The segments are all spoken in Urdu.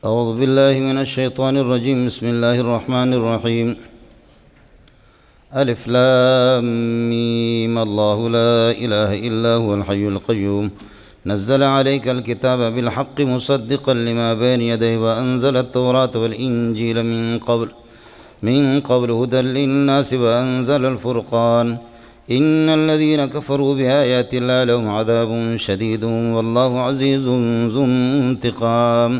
أعوذ بالله من الشيطان الرجيم. بسم الله الرحمن الرحيم. ألف لام ميم. الله لا إله إلا هو الحي القيوم. نزل عليك الكتاب بالحق مصدقا لما بين يديه وأنزل التوراة والإنجيل من قبل هدى للناس وأنزل الفرقان. إن الذين كفروا بآيات الله لهم عذاب شديد والله عزيز ذو انتقام.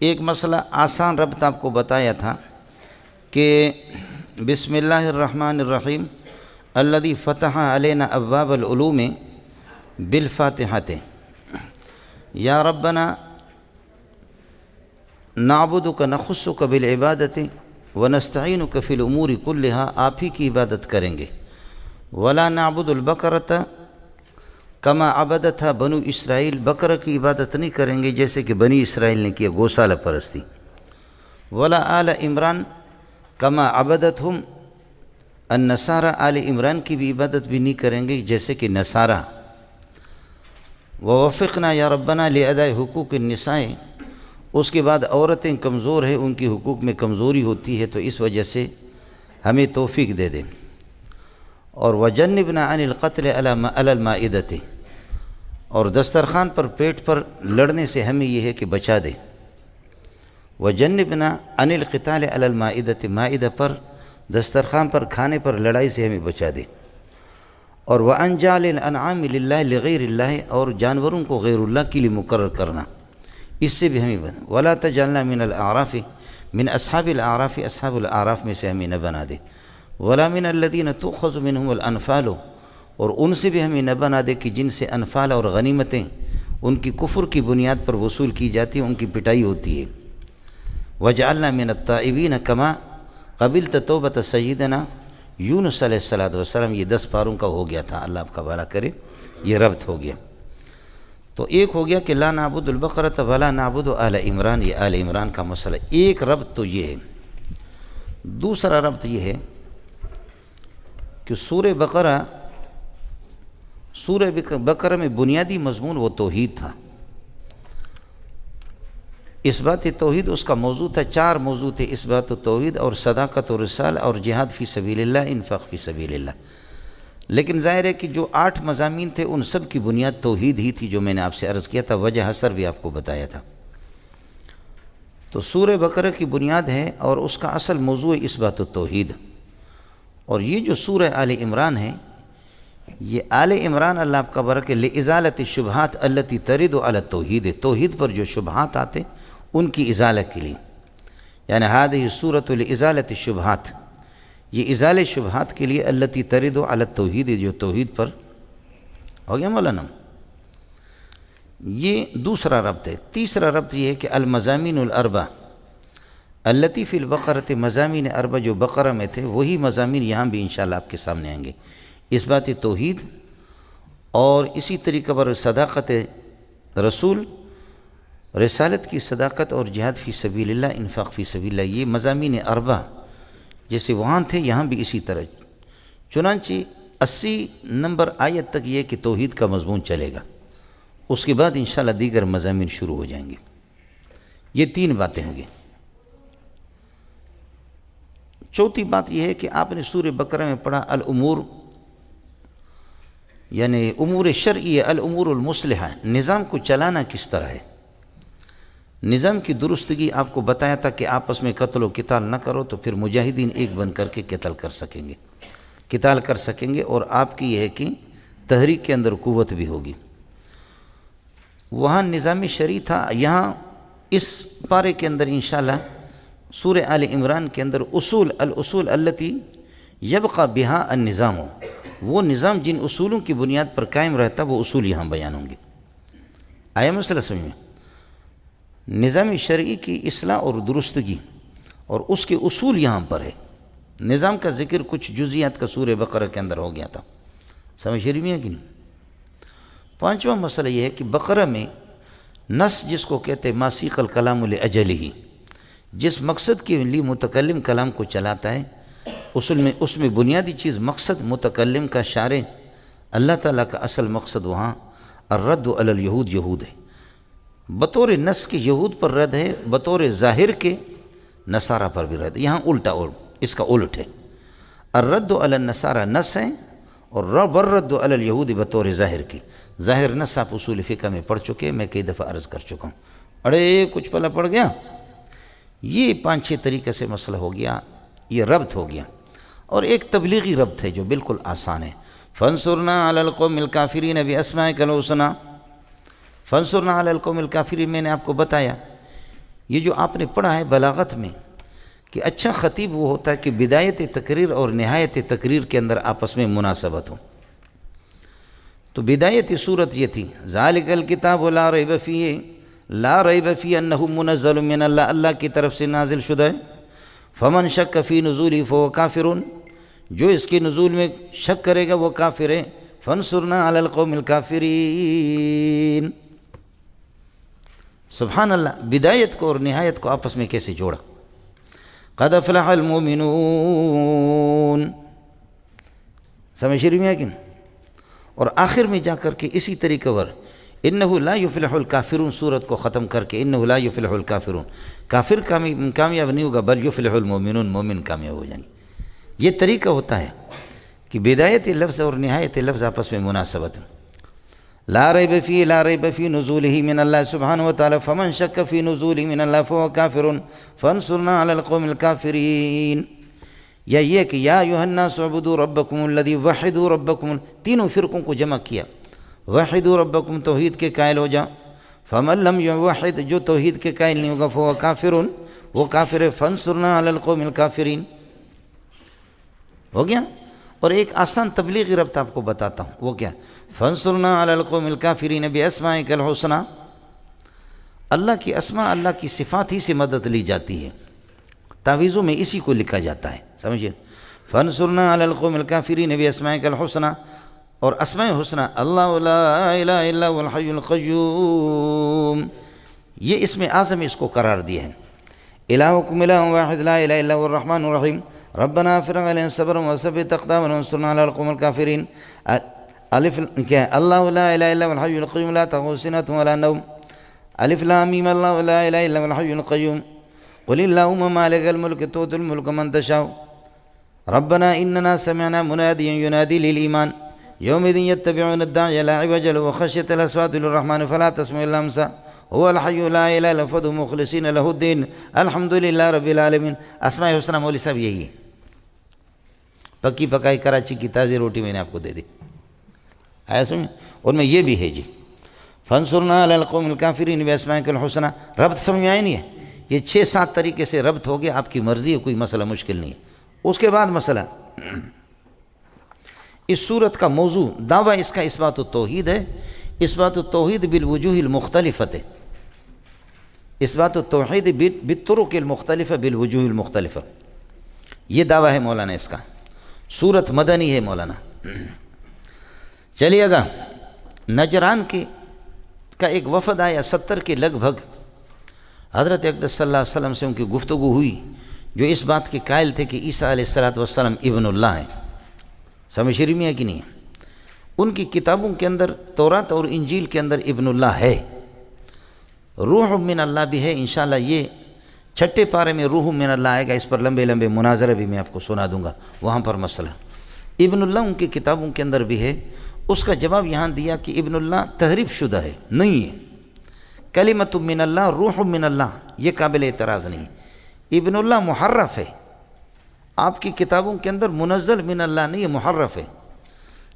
ایک مسئلہ آسان ربط آپ کو بتایا تھا کہ بسم اللہ الرحمن الرحیم الذی فتح علینا ابواب العلوم بالفاتحۃ. یا ربنا نعبدک نخصک بالعبادت ونستعینک فی الامور کلہا. آپ ہی کی عبادت کریں گے. ولا نعبد البقرۃ کما عبدتھا بنو اسرائیل. بقرہ کی عبادت نہیں کریں گے جیسے کہ بنی اسرائیل نے کیا گوسالہ پرستی. ولا آل عمران کما عبدتہم النصارى. آل عمران کی بھی عبادت بھی نہیں کریں گے جیسے کہ نصارہ. ووفقنا یا ربنا لاداء حقوق النساء. اس کے بعد عورتیں کمزور ہیں، ان کی حقوق میں کمزوری ہوتی ہے، تو اس وجہ سے ہمیں توفیق دے دیں. اور وجنبنا عن القتل علی المائدۃ. اور دسترخوان پر پیٹ پر لڑنے سے ہمیں یہ ہے کہ بچا دے. وجنبنا عن القتال علی المائدۃ. مائدہ پر دسترخوان پر کھانے پر لڑائی سے ہمیں بچا دے. اور وان جعل الانعام للہ لغیر اللہ. اور جانوروں کو غیر اللہ کے لیے مقرر کرنا، اس سے بھی ہمیں بنا. ولا تجعلنا من الاعراف من اصحاب الاعراف. اصحاب الاعراف میں سے ہمیں نہ بنا دے. ولا من الذین تؤخذ منهم الانفال. اور ان سے بھی ہمیں نہ بنا دے کہ جن سے انفال اور غنیمتیں ان کی کفر کی بنیاد پر وصول کی جاتی ہیں، ان کی پٹائی ہوتی ہے. وجعلنا من التائبین کما قبلت توبۃ سیدنا یونس علیہ السلام. یہ 10 پاروں کا ہو گیا تھا، اللہ آپ کا بھلا کرے. یہ ربط ہو گیا. تو ایک ہو گیا کہ لا نعبد البقرۃ ولا نعبد آل عمران. یہ آل عمران کا مسئلہ. ایک ربط تو یہ ہے. دوسرا ربط یہ ہے کہ سورہ بقرہ میں بنیادی مضمون وہ توحید تھا. اس بات توحید اس کا موضوع تھا. 4 موضوع تھے اس بات توحید اور صداقت و رسال اور جہاد فی سبیل اللہ، انفاق فی سبیل اللہ. لیکن ظاہر ہے کہ جو 8 مضامین تھے ان سب کی بنیاد توحید ہی تھی، جو میں نے آپ سے عرض کیا تھا. وجہ حسر بھی آپ کو بتایا تھا. تو سورہ بقرہ کی بنیاد ہے اور اس کا اصل موضوع ہے اس بات توحید. اور یہ جو سورہ آل عمران ہے، یہ آل عمران اللہ آپ کا برکہ لازالۃ الشبہات التی ترد علی التوحید. توحید پر جو شبہات آتے ان کی ازالہ کے لیے، یعنی ہذہ سورۃ لازالۃ الشبہات. یہ ازالہ شبہات کے لیے التی ترد علی التوحید، جو توحید پر ہو گیا مولانا. یہ دوسرا ربط ہے. تیسرا ربط یہ ہے کہ المضامین الاربع التی فی البقرۃ. مضامین اربع جو بقرہ میں تھے وہی مضامین یہاں بھی انشاءاللہ آپ کے سامنے آئیں گے. اس بات توحید اور اسی طریقے پر صداقت رسول، رسالت کی صداقت اور جہاد فی سبیل اللہ، انفاق فی سبیل اللہ. یہ مضامین اربع جیسے وہاں تھے یہاں بھی اسی طرح. چنانچہ 80 نمبر آیت تک یہ کہ توحید کا مضمون چلے گا. اس کے بعد انشاءاللہ دیگر مضامین شروع ہو جائیں گے. یہ 3 باتیں ہوں گی. چوتھی بات یہ ہے کہ آپ نے سورہ بقرہ میں پڑھا الامور، یعنی امور شرعیہ، الامور المصلحہ. نظام کو چلانا کس طرح ہے، نظام کی درستگی آپ کو بتایا تھا کہ آپس میں قتل و قتال نہ کرو تو پھر مجاہدین ایک بن کر کے قتال کر سکیں گے اور آپ کی یہ ہے کہ تحریک کے اندر قوت بھی ہوگی. وہاں نظام شرعی تھا. یہاں اس پارے کے اندر انشاءاللہ سورہ آل عمران کے اندر الاصول التی یبقى بہا النظام. وہ نظام جن اصولوں کی بنیاد پر قائم رہتا وہ اصول یہاں بیان ہوں گے. آیا مسئلہ سمجھ میں؟ نظام شرعی کی اصلاح اور درستگی اور اس کے اصول یہاں پر ہے. نظام کا ذکر کچھ جزیات کا سورہ بقرہ کے اندر ہو گیا تھا. سمجھ رہی میں ہے کہ نہیں؟ 5واں مسئلہ یہ ہے کہ بقرہ میں نص جس کو کہتے ہیں ما سیق الکلام لاجلہ، جس مقصد کے لیے متکلم کلام کو چلاتا ہے، اس میں بنیادی چیز مقصد متکلم کا شارع اللہ تعالیٰ کا اصل مقصد وہاں الرد علی الیہود یہود ہے. بطور نص کے یہود پر رد ہے، بطور ظاہر کے نصارہ پر بھی رد ہے۔ یہاں الٹا اس کا الٹ ہے، الرد علی النصارى نص ہے، اور والرد علی الیہود بطور ظاہر کی۔ ظاہر نص آپ اصول فقہ میں پڑھ چکے، میں کئی دفعہ عرض کر چکا ہوں۔ اڑے کچھ پلہ پڑ گیا، یہ 5-6 طریقے سے مسئلہ ہو گیا، یہ ربط ہو گیا۔ اور ایک تبلیغی ربط ہے جو بالکل آسان ہے، فانصرنا علی القوم الکافرین باسمائک الحسنی۔ فانصرنا علی القوم الکافرین میں نے آپ کو بتایا، یہ جو آپ نے پڑھا ہے بلاغت میں کہ اچھا خطیب وہ ہوتا ہے کہ بدایت تقریر اور نہایت تقریر کے اندر آپس میں مناسبت ہو۔ تو بدایت صورت یہ تھی، ذالک الکتاب لا ریب فیہ، لا ریب فیہ انہ منزل من اللہ، اللہ کی طرف سے نازل شدہ ہے۔ فمن شک فی نزولہ فہو کافر، جو اس کے نزول میں شک کرے گا وہ کافر ہے۔ فانصرنا علی القوم الکافرین۔ سبحان اللہ، بدایت کو اور نہایت کو آپس میں کیسے جوڑا۔ قد افلح المؤمنون، سمجھ رہی ہیں کہ نہیں؟ اور آخر میں جا کر کے اسی طریقے پر انہ لا یفلح الکافرون صورت کو ختم کر کے انہ لا یفلح الکافرون، کافر کامیاب نہیں ہوگا بل یفلح المؤمنون، مومن کامیاب ہو جائیں گے۔ یہ طریقہ ہوتا ہے کہ بدایت لفظ اور نہایت لفظ آپس میں مناسبت ہے۔ لا ریب فی، لا ریب فی نزولہ من اللہ سبحانہ وتعالی، فمن شک فی نزولہ من اللہ فہو کافر، فانصرنا علی القوم الکافرین۔ یا یہ کہ یا ایھا الناس اعبدوا ربکم الذی، وحدوا ربکم، تینوں فرقوں کو جمع کیا، وحدوا ربکم توحید کے قائل ہو جا، فمن لم یوحد، جو توحید کے قائل نہیں ہوگا فہو کافر، وہ کافر ہے، فانصرنا علی القوم الکافرین۔ ہو گیا۔ اور ایک آسان تبلیغی ربط آپ کو بتاتا ہوں، وہ کیا؟ فانصرنا علی القوم الکافرین باسمائک الحسنی، اللہ کی اسماء، اللہ کی صفات ہی سے مدد لی جاتی ہے، تعویذوں میں اسی کو لکھا جاتا ہے، سمجھے؟ فانصرنا علی القوم الکافرین باسمائک الحسنی، اور اسماء حسنی اللہ لا الہ الا هو الحی القیوم، یہ اسم اعظم اس کو قرار دیا ہے۔ الہکم الہ واحد لا الہ الا هو الرحمن الرحیم، ربنا افرغ علینا صبرا وثبت اقدامنا وانصرنا علی القوم الکافرین۔ الف کیا ہے؟ اللہ لا الہ الا هو الحی القیوم لا تأخذہ سنۃ ولا نوم، الف لام میم اللہ لا الہ الا هو الحی القیوم، قل اللہم مالک الملک تؤتی الملک من تشاء، ربنا اننا سمعنا منادیا ینادی للایمان یومئذ یتبعون الداعی لا عوج له وخشعت الاصوات للرحمن فلا تسمع الا همسا، هو الحی لا الہ الا هو فادعوه مخلصین له الدین الحمد للہ رب العالمین۔ اسماء حسنی مولوی صاحب یہی ہے، پکی پکائی کراچی کی تازی روٹی میں نے آپ کو دے دی، آیا سمجھ؟ ان میں یہ بھی ہے جی، فانصرنا علی القوم الکافرین باسمائک الحسنی۔ ربط سمجھ میں آئے نہیں ہے؟ یہ 6-7 طریقے سے ربط ہو گیا، آپ کی مرضی ہے، کوئی مسئلہ مشکل نہیں ہے۔ اس کے بعد مسئلہ، اس صورت کا موضوع دعویٰ اس کا اثبات التوحید ہے، اثبات التوحید بالوجوہ المختلفۃ، اثبات التوحید بالطرق المختلفہ بالوجوہ المختلفہ، یہ دعویٰ ہے مولانا اس کا۔ صورت مدنی ہے مولانا۔ چلیے گا، نجران کا ایک وفد آیا 70 کے لگ بھگ، حضرت اقدس صلی اللہ علیہ وسلم سے ان کی گفتگو ہوئی، جو اس بات کے قائل تھے کہ عیسیٰ علیہ السلام ابن اللہ ہیں، سمجھ رہی ہے کہ نہیں؟ ان کی کتابوں کے اندر، تورات اور انجیل کے اندر ابن اللہ ہے، روح من اللہ بھی ہے، انشاءاللہ یہ 6 پارے میں روح من اللہ آئے گا، اس پر لمبے لمبے مناظرہ بھی میں آپ کو سنا دوں گا، وہاں پر مسئلہ ابن اللہ ان کی کتابوں کے اندر بھی ہے۔ اس کا جواب یہاں دیا کہ ابن اللہ تحریف شدہ ہے، نہیں ہے، کلمۃ من اللہ، روح من اللہ، یہ قابل اعتراض نہیں، ابن اللہ محرف ہے، آپ کی کتابوں کے اندر منزل من اللہ نہیں، یہ محرف ہے۔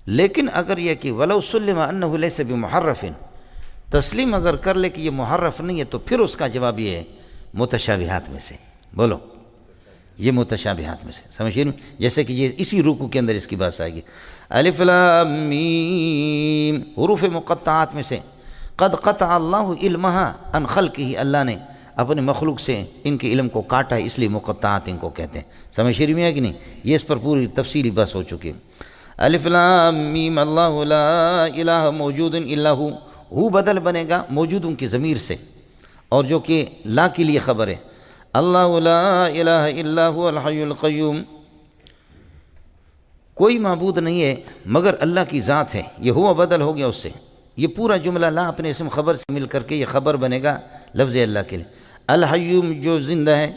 لیکن اگر یہ کہ ولو سلم انہ لیس بمحرف، تسلیم اگر کر لے کہ یہ محرف نہیں ہے، تو پھر اس کا جواب یہ ہے متشابہات میں سے، بولو یہ متشابہات میں سے، سمجھیے؟ جیسے کہ یہ اسی رکوع کے اندر اس کی بات آئے گی، الف لام میم، حروف مقطعات میں سے، قد قطع اللہ علمہا عن خلقہ، اللہ نے اپنے مخلوق سے ان کے علم کو کاٹا ہے، اس لیے مقطعات ان کو کہتے ہیں، سمجھ رہی ہے کہ نہیں؟ یہ اس پر پوری تفصیلی بحث ہو چکی ہے۔ الف لام میم اللہ لا الہ موجود الا ہو بدل بنے گا موجودوں کی ضمیر سے، اور جو کہ لا کے لیے خبر ہے، اللہ لا الہ الا هو الحی القیوم، کوئی معبود نہیں ہے مگر اللہ کی ذات ہے، یہ ہوا بدل ہو گیا اس سے، یہ پورا جملہ لا اپنے اسم خبر سے مل کر کے یہ خبر بنے گا لفظ اللہ کے لیے۔ الحیوم جو زندہ ہے،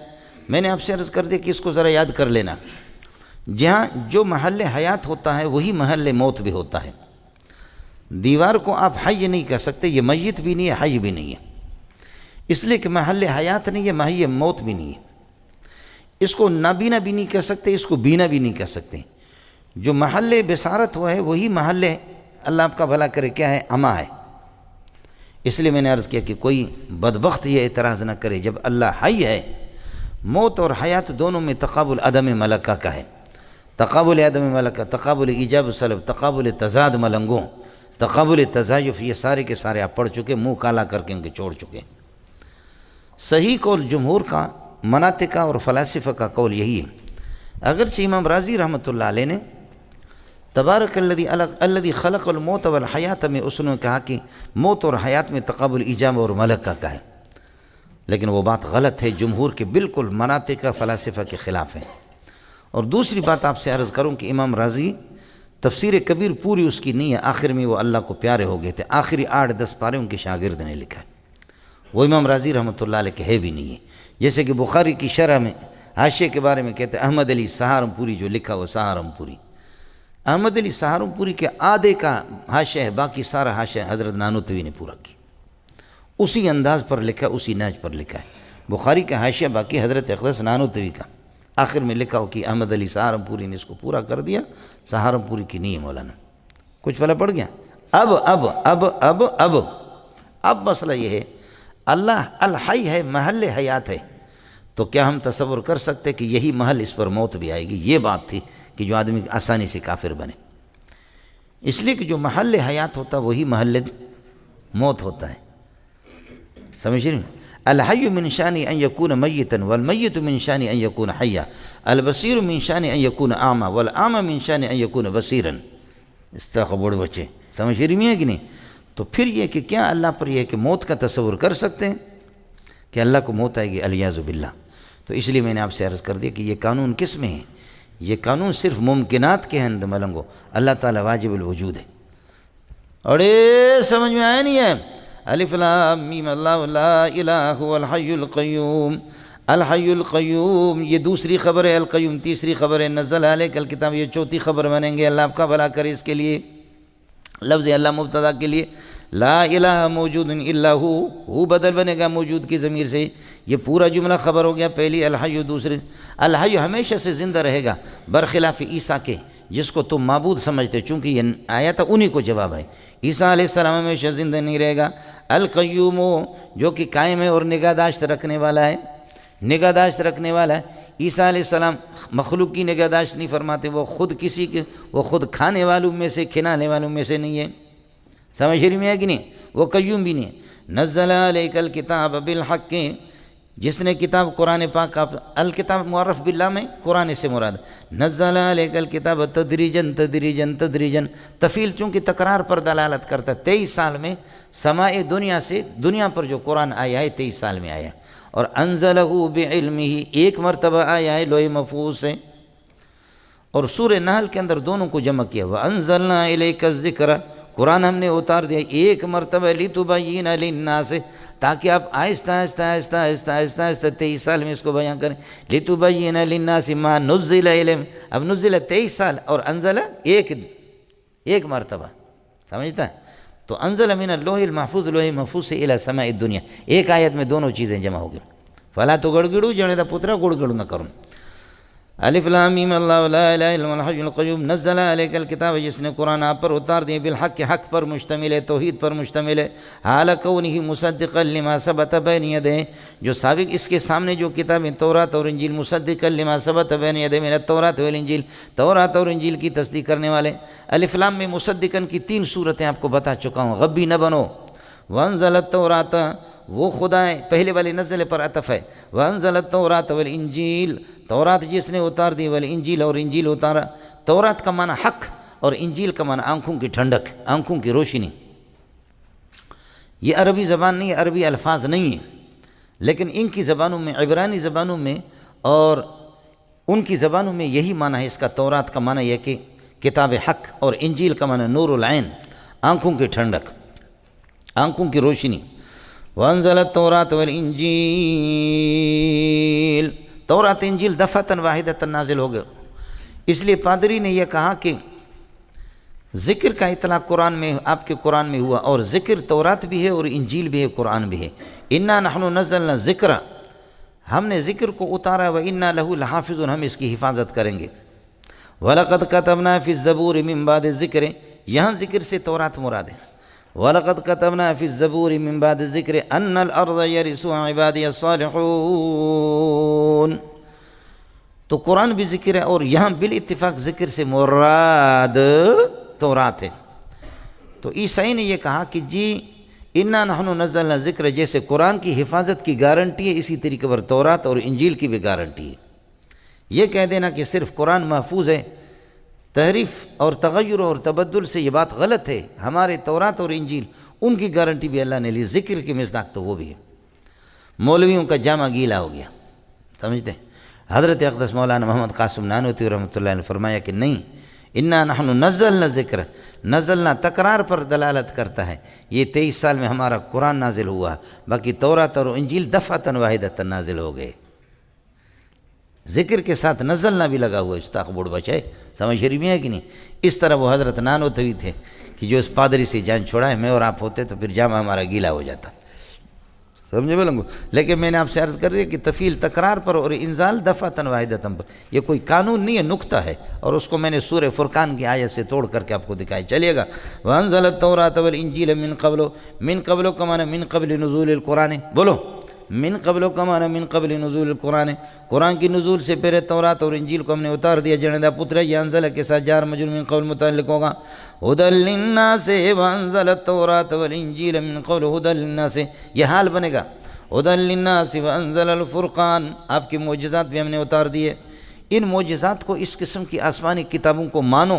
میں نے آپ سے عرض کر دیا کہ اس کو ذرا یاد کر لینا، جہاں جو محل حیات ہوتا ہے وہی محل موت بھی ہوتا ہے۔ دیوار کو آپ حی نہیں کہہ سکتے، یہ میت بھی نہیں ہے، حی بھی نہیں ہے، اس لیے کہ محل حیات نہیں ہے، محل موت بھی نہیں ہے۔ اس کو نابینا بھی نہیں کہہ سکتے، اس کو بینا بھی نہیں کہہ سکتے۔ جو محل بصارت ہوا ہے وہی محل، اللہ آپ کا بھلا کرے، کیا ہے؟ عمى ہے۔ اس لیے میں نے عرض کیا کہ کوئی بدبخت یہ اعتراض نہ کرے، جب اللہ حی ہے، موت اور حیات دونوں میں تقابل عدم ملکہ کا ہے، تقابل عدم ملکہ، تقابل ایجاب سلب، تقابل تضاد ملنگوں، تقابل تزایف، یہ سارے کے سارے آپ پڑھ چکے، منہ کالا کر کے ان کے چھوڑ چکے۔ صحیح قول جمہور کا، مناطقہ اور فلاسفہ کا قول یہی ہے۔ اگرچہ امام رازی رحمۃ اللہ علیہ نے تبارک الذی خلق الموت والحیات میں اس نے کہا کہ موت اور حیات میں تقابل ایجاب اور ملکہ کا ہے، لیکن وہ بات غلط ہے، جمہور کے بالکل مناطقہ فلاسفہ کے خلاف ہے۔ اور دوسری بات آپ سے عرض کروں کہ امام رازی تفسیر کبیر پوری اس کی نہیں ہے، آخر میں وہ اللہ کو پیارے ہو گئے تھے، آخری 8-10 پارے ان کے شاگرد نے لکھا ہے، وہ امام رازی رحمۃ اللہ علیہ کے ہے بھی نہیں ہے۔ جیسے کہ بخاری کی شرح میں حاشیے کے بارے میں کہتے ہیں احمد علی سہارنپوری جو لکھا وہ سہارنپوری، احمد علی سہارنپوری کے آدھے کا حاشیہ ہے، باقی سارا حاشیہ حضرت نانوتوی نے پورا کی، اسی انداز پر لکھا، اسی نہج پر لکھا ہے۔ بخاری کا حاشیہ باقی حضرت اقدس نانوتوی کا، آخر میں لکھا ہو کہ احمد علی سہارنپوری نے اس کو پورا کر دیا، سہارنپوری کی نہیں ہے مولانا، کچھ پتہ پڑ گیا۔ اب مسئلہ یہ ہے، اللہ الحی ہے، محل حیات ہے، تو کیا ہم تصور کر سکتے کہ یہی محل اس پر موت بھی آئے گی؟ یہ بات تھی کہ جو آدمی آسانی سے کافر بنے، اس لیے کہ جو محل حیات ہوتا وہی محل موت ہوتا ہے، سمجھ رہے ہیں؟ الحی من شان ان یکون میتا والمیت من شان ان یکون حیا، البصیر من شان ان یکون اعمی والاعمی من شان ان یکون بصیرا۔ استغفر بچے، سمجھ رہی ہیں کہ نہیں؟ تو پھر یہ کہ کیا اللہ پر یہ کہ موت کا تصور کر سکتے ہیں کہ اللہ کو موت آئے گی؟ الیاذ باللہ۔ تو اس لیے میں نے آپ سے عرض کر دیا کہ یہ قانون کس میں ہے؟ یہ قانون صرف ممکنات کے اندر ملنگو، اللہ تعالیٰ واجب الوجود ہے۔ اڑے سمجھ میں آیا نہیں ہے؟ الف لام میم اللہ لا الہ هو الحی القیوم، الحی القیوم یہ دوسری خبر ہے، القیوم تیسری خبر ہے، نزل علیک الکتاب یہ چوتھی خبر بنیں گے، اللہ آپ کا بھلا کرے۔ اس کے لیے لفظ اللہ مبتدا کے لیے، لا الہ موجود الا ہو بدل بنے گا موجود کی ضمیر سے، یہ پورا جملہ خبر ہو گیا۔ پہلی الحی، دوسری الحی ہمیشہ سے زندہ رہے گا، برخلاف عیسیٰ کے جس کو تم معبود سمجھتے، چونکہ یہ آیا تھا انہی کو جواب ہے۔ عیسیٰ علیہ السلام ہمیشہ زندہ نہیں رہے گا۔ القیوم جو کہ قائم ہے اور نگہداشت رکھنے والا ہے، نگہداشت رکھنے والا ہے۔ عیسیٰ علیہ السلام مخلوق کی نگہداشت نہیں فرماتے، وہ خود کسی کے، وہ خود کھانے والوں میں سے، کھلانے والوں میں سے نہیں ہے، سمجھ رہی میں ہے کہ نہیں؟ وہ قیوم بھی نہیں ہے۔ نزل علیک الکتاب بالحق، جس نے کتاب قرآن پاک، الکتاب معرف باللہ میں قرآن سے مراد، نزل علیک الکتاب تدریجاً تدریجاً تدریجاً، تفیل چونکہ تکرار پر دلالت کرتا ہے۔ 23 سال میں سماء دنیا سے دنیا پر جو قرآن آیا ہے 23 سال میں آیا، اور انزلہ بعلمہ ایک مرتبہ آیا ہے لوح محفوظ سے۔ اور سورہ نحل کے اندر دونوں کو جمع کیا، وَأَنزَلْنَا إِلَيْكَ الذِّكْرَ، قرآن ہم نے اتار دیا ایک مرتبہ، لِتُبَيِّنَ لِلنَّاسِ، تاکہ آپ آہستہ آہستہ آہستہ آہستہ آہستہ آہستہ 23 سال میں اس کو بیان کریں، لِتُبَيِّنَ لِلنَّاسِ مَا نُزِّلَ إِلَيْهِمْ، اب نزل 23 سال اور انزل ایک مرتبہ، سمجھتا ہے؟ تو انزل من اللوح المحفوظ، لوح محفوظ سے الى سماء الدنیا، ایک آیت میں دونوں چیزیں جمع ہو گئی۔ فلا تو گڑگڑو جنے دا پترا گڑگڑو نہ کروں۔ الف لام میم اللہ لا الہ الا هو الحی القیوم، نزل علیک الکتاب، جس نے قرآن آپ پر اتار دیا، بالحق حق پر مشتمل ہے، توحید پر مشتمل ہے، حال کونہ مصدقا لما ثبت بین یدیہ، جو سابق اس کے سامنے جو کتابیں تورات اور انجیل، مصدقا لما ثبت بین یدیہ من التوراۃ والانجیل، تورات اور انجیل کی تصدیق کرنے والے۔ الف لام میں مصدقا کی 3 صورتیں آپ کو بتا چکا ہوں، غبی نہ بنو۔ وانزل التوراۃ، وہ خدا ہے، پہلے والے نزل پر عطف ہے، وانزل التوراۃ والانجیل، تورات جس نے اتار دی، والانجیل اور انجیل اتارا۔ تورات کا معنی حق اور انجیل کا معنی آنکھوں کی ٹھنڈک، آنکھوں کی روشنی۔ یہ عربی زبان نہیں ہے، عربی الفاظ نہیں ہیں، لیکن ان کی زبانوں میں، عبرانی زبانوں میں اور ان کی زبانوں میں یہی معنی ہے اس کا۔ تورات کا معنی یہ کہ کتاب حق، اور انجیل کا معنی نور العین، آنکھوں کی ٹھنڈک۔ آنکھوں کی روشنی۔ وانزل التوراۃ والانجیل، تورات انجیل دفعتاً واحدتاً نازل ہو گئے۔ اس لیے پادری نے یہ کہا کہ ذکر کا اطلاق قرآن میں، آپ کے قرآن میں ہوا، اور ذکر تورات بھی ہے اور انجیل بھی ہے، قرآن بھی ہے۔ انا نحن نزلنا ذکر، ہم نے ذکر کو اتارا، وانا لہ لحافظون، ہم اس کی حفاظت کریں گے۔ وَلَقَدْ كَتَبْنَا فِي الزَّبُورِ مِن بَعْدِ الذِّكْرِ، یہاں ذکر سے تورات مراد ہے۔ وَلَقَدْ كَتَبْنَا فِي الزَّبُورِ مِن بَعْدِ الذِّكْرِ أَنَّ الْأَرْضَ يَرِثُهَا عِبَادِيَ الصَّالِحُونَ، تو قرآن بھی ذکر ہے، اور یہاں بالاتفاق ذکر سے مراد تورات ہے۔ تو عیسائی نے یہ کہا کہ جی انا نحن نزلنا ذکر، جیسے قرآن کی حفاظت کی گارنٹی ہے، اسی طریقے پر تورات اور انجیل کی بھی گارنٹی ہے۔ یہ کہہ دینا کہ صرف قرآن محفوظ ہے، تحریف اور تغیر اور تبدل سے یہ بات غلط ہے۔ ہمارے تورات اور انجیل ان کی گارنٹی بھی اللہ نے لی، ذکر کی مصداق تو وہ بھی ہے۔ مولویوں کا جامع گیلا ہو گیا، سمجھتے ہیں؟ حضرت اقدس مولانا محمد قاسم نانوتوی رحمۃ اللہ نے فرمایا کہ نہیں، انا نحن نزلنا ذکر، نزلنا تکرار پر دلالت کرتا ہے۔ یہ 23 سال میں ہمارا قرآن نازل ہوا، باقی تورات اور انجیل دفعتاً واحدتاً نازل ہو گئے۔ ذکر کے ساتھ نزلنا بھی لگا ہوا، استاق بوڑھ بچائے، سمجھ شریف میں ہے کہ نہیں؟ اس طرح وہ حضرت نانوتوی تھے کہ جو اس پادری سے جان چھوڑا ہے، میں اور آپ ہوتے تو پھر جامع ہمارا گیلا ہو جاتا، سمجھے بلنگو؟ لیکن میں نے آپ سے عرض کر دیا کہ تفیل تکرار پر اور انزال دفعتاً واحدتاً پر، یہ کوئی قانون نہیں ہے، نکتہ ہے، اور اس کو میں نے سورہ فرقان کی آیت سے توڑ کر کے آپ کو دکھایا چلیے گا۔ وَأَنزَلَ التَّوْرَاةَ وَالْإِنْجِيلَ مِن قَبْلُ کا معنی من قبل نزول القرآن، بولو من قبل کا معنی من قبل نزول القرآن، قرآن کی نزول سے پہلے تورات اور انجیل کو ہم نے اتار دیا۔ جنیدہ پتر، یہ انزل کے ساتھ جار مجرور من قبل متعلق ہوگا۔ ہدی للناس وانزل التوراۃ والانجیل من قبل ہدی للناس، یہ حال بنے گا۔ ہدی للناس وانزل الفرقان، آپ کے معجزات بھی ہم نے اتار دیے۔ ان معجزات کو، اس قسم کی آسمانی کتابوں کو مانو،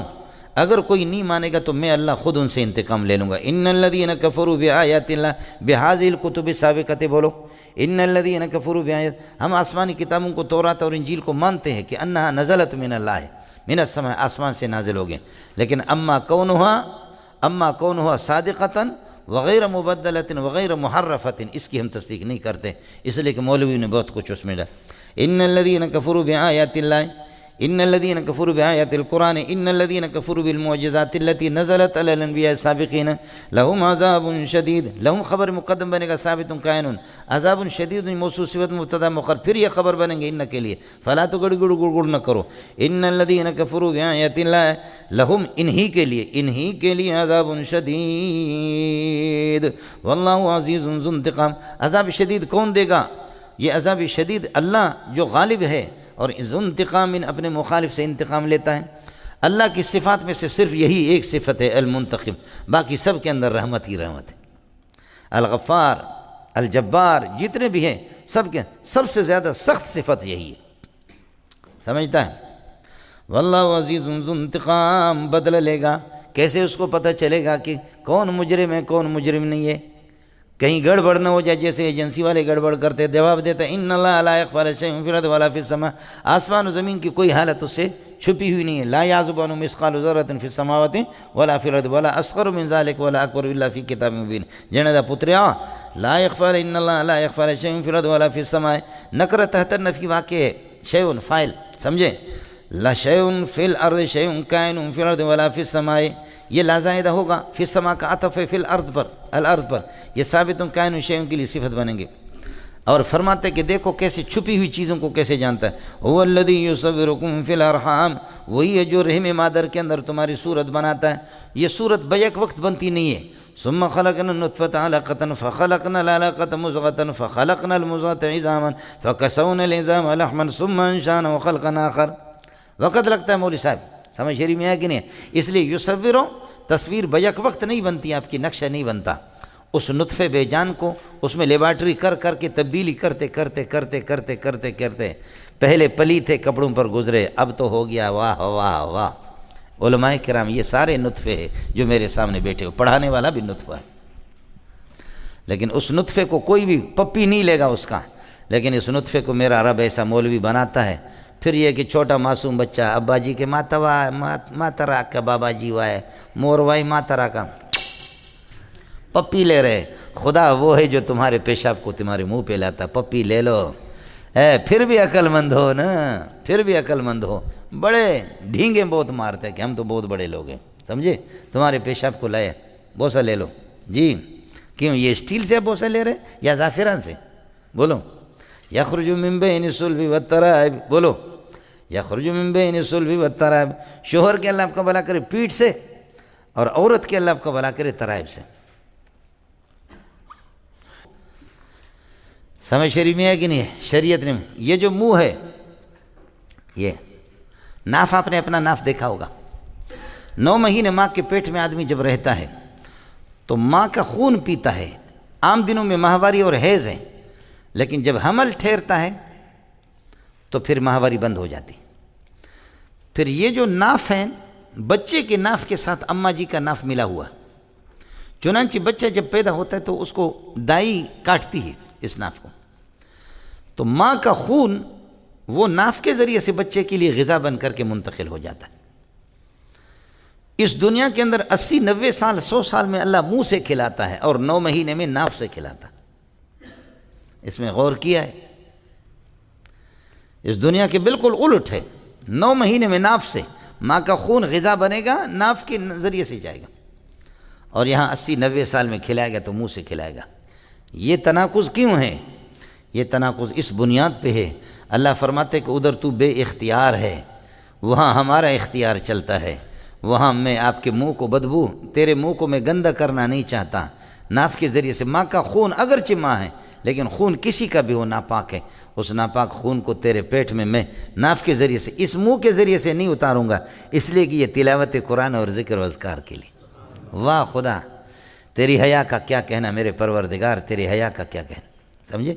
اگر کوئی نہیں مانے گا تو میں اللہ خود ان سے انتقام لے لوں گا۔ ان الذین کفروا بآیات اللہ بہذه الکتب السابقۃ، بولو ان الذین کفروا بآیات، ہم آسمانی کتابوں کو، تورات اور انجیل کو مانتے ہیں کہ انہا نزلت من اللہ، من السماء، آسمان سے نازل ہو گئے، لیکن اما کونها صادقۃ وغیر مبدلۃ وغیر محرفۃ، اس کی ہم تصدیق نہیں کرتے، اس لیے کہ مولوی نے بہت کچھ اس میں ڈالا۔ ان الذین کفروا بآیات اللہ، ان الذین کفروا بآیات القرآن، ان الذین کفروا بالمعجزات التي نزلت علی الانبیاء السابقین لهم عذاب شدید، لهم خبر مقدم بنے گا، ثابت قائن، عذاب شدید موصول صفت مبتدا مؤخر، پھر یہ خبر بنیں گے ان کے لیے، فلا تو گڑ نہ کرو۔ ان الذین کفروا بآیات اللہ، لهم انہی کے لیے عذاب شدید، واللہ عزیز ذو انتقام، عذاب شدید کون دے گا؟ یہ عذاب شدید اللہ جو غالب ہے اور ذو انتقام اپنے مخالف سے انتقام لیتا ہے۔ اللہ کی صفات میں سے صرف یہی ایک صفت ہے المنتقم، باقی سب کے اندر رحمت ہی رحمت ہے۔ الغفار، الجبار، جتنے بھی ہیں سب کے سب سے زیادہ سخت صفت یہی ہے، سمجھتا ہے؟ واللہ عزیز ذو انتقام، بدلہ لے گا۔ کیسے اس کو پتہ چلے گا کہ کون مجرم ہے کون مجرم نہیں ہے؟ کہیں گڑبڑ نہ ہو جائے، جیسے ایجنسی والے گڑبڑ کرتے، جواب دیتا ہے ان اللہ لا یخفی علیہ شیء فی الارض ولا فی السماء، آسمان و زمین کی کوئی حالت اس سے چھپی ہوئی نہیں ہے۔ لا یعزب عنہ مثقال ذرۃ فی السماوات ولا فی الارض ولا اصغر من ذلک ولا اکبر الا فی کتاب مبین۔ جنیدہ پتریا، لا یخفی علیہ، ان اللہ لا یخفی علیہ شیء فی الارض ولا فی السماء، نکرہ تحت النفی واقع ہے، شیء فاعل، سمجھے؟ لا شیء فی الارض شیء کائن فی الارض ولا فی السماء، یہ لا زائدہ ہوگا، فی السماء کا عطف ہے فی الارض پر، الارض پر، یہ ثابت کائن شیء کے لیے صفت بنیں گے۔ اور فرماتے کہ دیکھو کیسے چھپی ہوئی چیزوں کو کیسے جانتا ہے۔ هو الذی یصورکم فی الارحام، وہی ہے جو رحم مادر کے اندر تمہاری صورت بناتا ہے۔ یہ صورت بیک وقت بنتی نہیں ہے۔ ثم خلقنا النطفة علقة فخلقنا العلقة مضغة فخلقنا المضغة عظاما فكسونا العظام لحما ثم انشأناه خلقا آخر، وقت لگتا ہے مولوی صاحب، سمجھ شریف میں ہے کہ نہیں؟ اس لیے یصورو، تصویر بیک وقت نہیں بنتی، آپ کی نقشہ نہیں بنتا۔ اس نطفے بے جان کو اس میں لیبارٹری کر کے تبدیلی کرتے پہلے پلی تھے، کپڑوں پر گزرے، اب تو ہو گیا واہ واہ واہ۔ علماء کرام یہ سارے نطفے ہیں جو میرے سامنے بیٹھے ہو، پڑھانے والا بھی نطفہ ہے، لیکن اس نطفے کو کوئی بھی پپی نہیں لے گا اس کا، لیکن اس نطفے کو میرا رب ایسا مولوی بناتا ہے، پھر یہ کہ چھوٹا معصوم بچہ ابا جی کے ماترا کا بابا جی وائے مور وائی ماترا کا پپی لے رہے، خدا وہ ہے جو تمہارے پیشاب کو تمہارے منہ پہ لاتا، پپی لے لو، پھر بھی عقل مند ہو نا، پھر بھی عقل مند ہو، بڑے ڈھینگے بہت مارتے ہیں کہ ہم تو بہت بڑے لوگ ہیں، سمجھے، تمہارے پیشاب کو لائے، بوسہ لے لو، جی کیوں یہ اسٹیل سے بوسہ لے رہے یا زعفران سے؟ بولو، یخرج من بین الصلب والترائب، بولو، یخرج من بین الصلب والترائب، شوہر کے اللہ آپ کا بھلا کرے پیٹھ سے، اور عورت کے اللہ آپ کا بھلا کرے ترائب سے۔ سمجھ شریف میں ہے کہ نہیں ہے؟ شریعت نے یہ جو منہ ہے، یہ ناف، آپ نے اپنا ناف دیکھا ہوگا، 9 مہینے ماں کے پیٹ میں آدمی جب رہتا ہے تو ماں کا خون پیتا ہے، عام دنوں میں ماہواری اور حیض ہے، لیکن جب حمل ٹھہرتا ہے تو پھر ماہواری بند ہو جاتی۔ پھر یہ جو ناف ہے، بچے کے ناف کے ساتھ اماں جی کا ناف ملا ہوا، چنانچہ بچہ جب پیدا ہوتا ہے تو اس کو دائی کاٹتی ہے اس ناف کو، تو ماں کا خون وہ ناف کے ذریعے سے بچے کے لیے غذا بن کر کے منتقل ہو جاتا ہے۔ اس دنیا کے اندر 80 90 سال 100 سال میں اللہ منہ سے کھلاتا ہے اور 9 مہینے میں ناف سے کھلاتا ہے۔ اس میں غور کیا ہے؟ اس دنیا کے بالکل الٹ ہے، 9 مہینے میں ناف سے ماں کا خون غذا بنے گا، ناف کے ذریعے سے جائے گا، اور یہاں 80 90 سال میں کھلائے گا تو منہ سے کھلائے گا۔ یہ تناقض کیوں ہے؟ یہ تناقض اس بنیاد پہ ہے، اللہ فرماتے کہ ادھر تو بے اختیار ہے، وہاں ہمارا اختیار چلتا ہے، وہاں میں آپ کے منہ کو بدبو، تیرے منہ کو میں گندہ کرنا نہیں چاہتا، ناف کے ذریعے سے ماں کا خون اگرچہ ماں ہے لیکن خون کسی کا بھی ہو ناپاک ہے، اس ناپاک خون کو تیرے پیٹ میں ناف کے ذریعے سے، اس منہ کے ذریعے سے نہیں اتاروں گا، اس لیے کہ یہ تلاوت قرآن اور ذکر و اذکار کے لیے۔ واہ خدا، تیری حیا کا کیا کہنا میرے پروردگار، تیری حیا کا کیا کہنا، سمجھے؟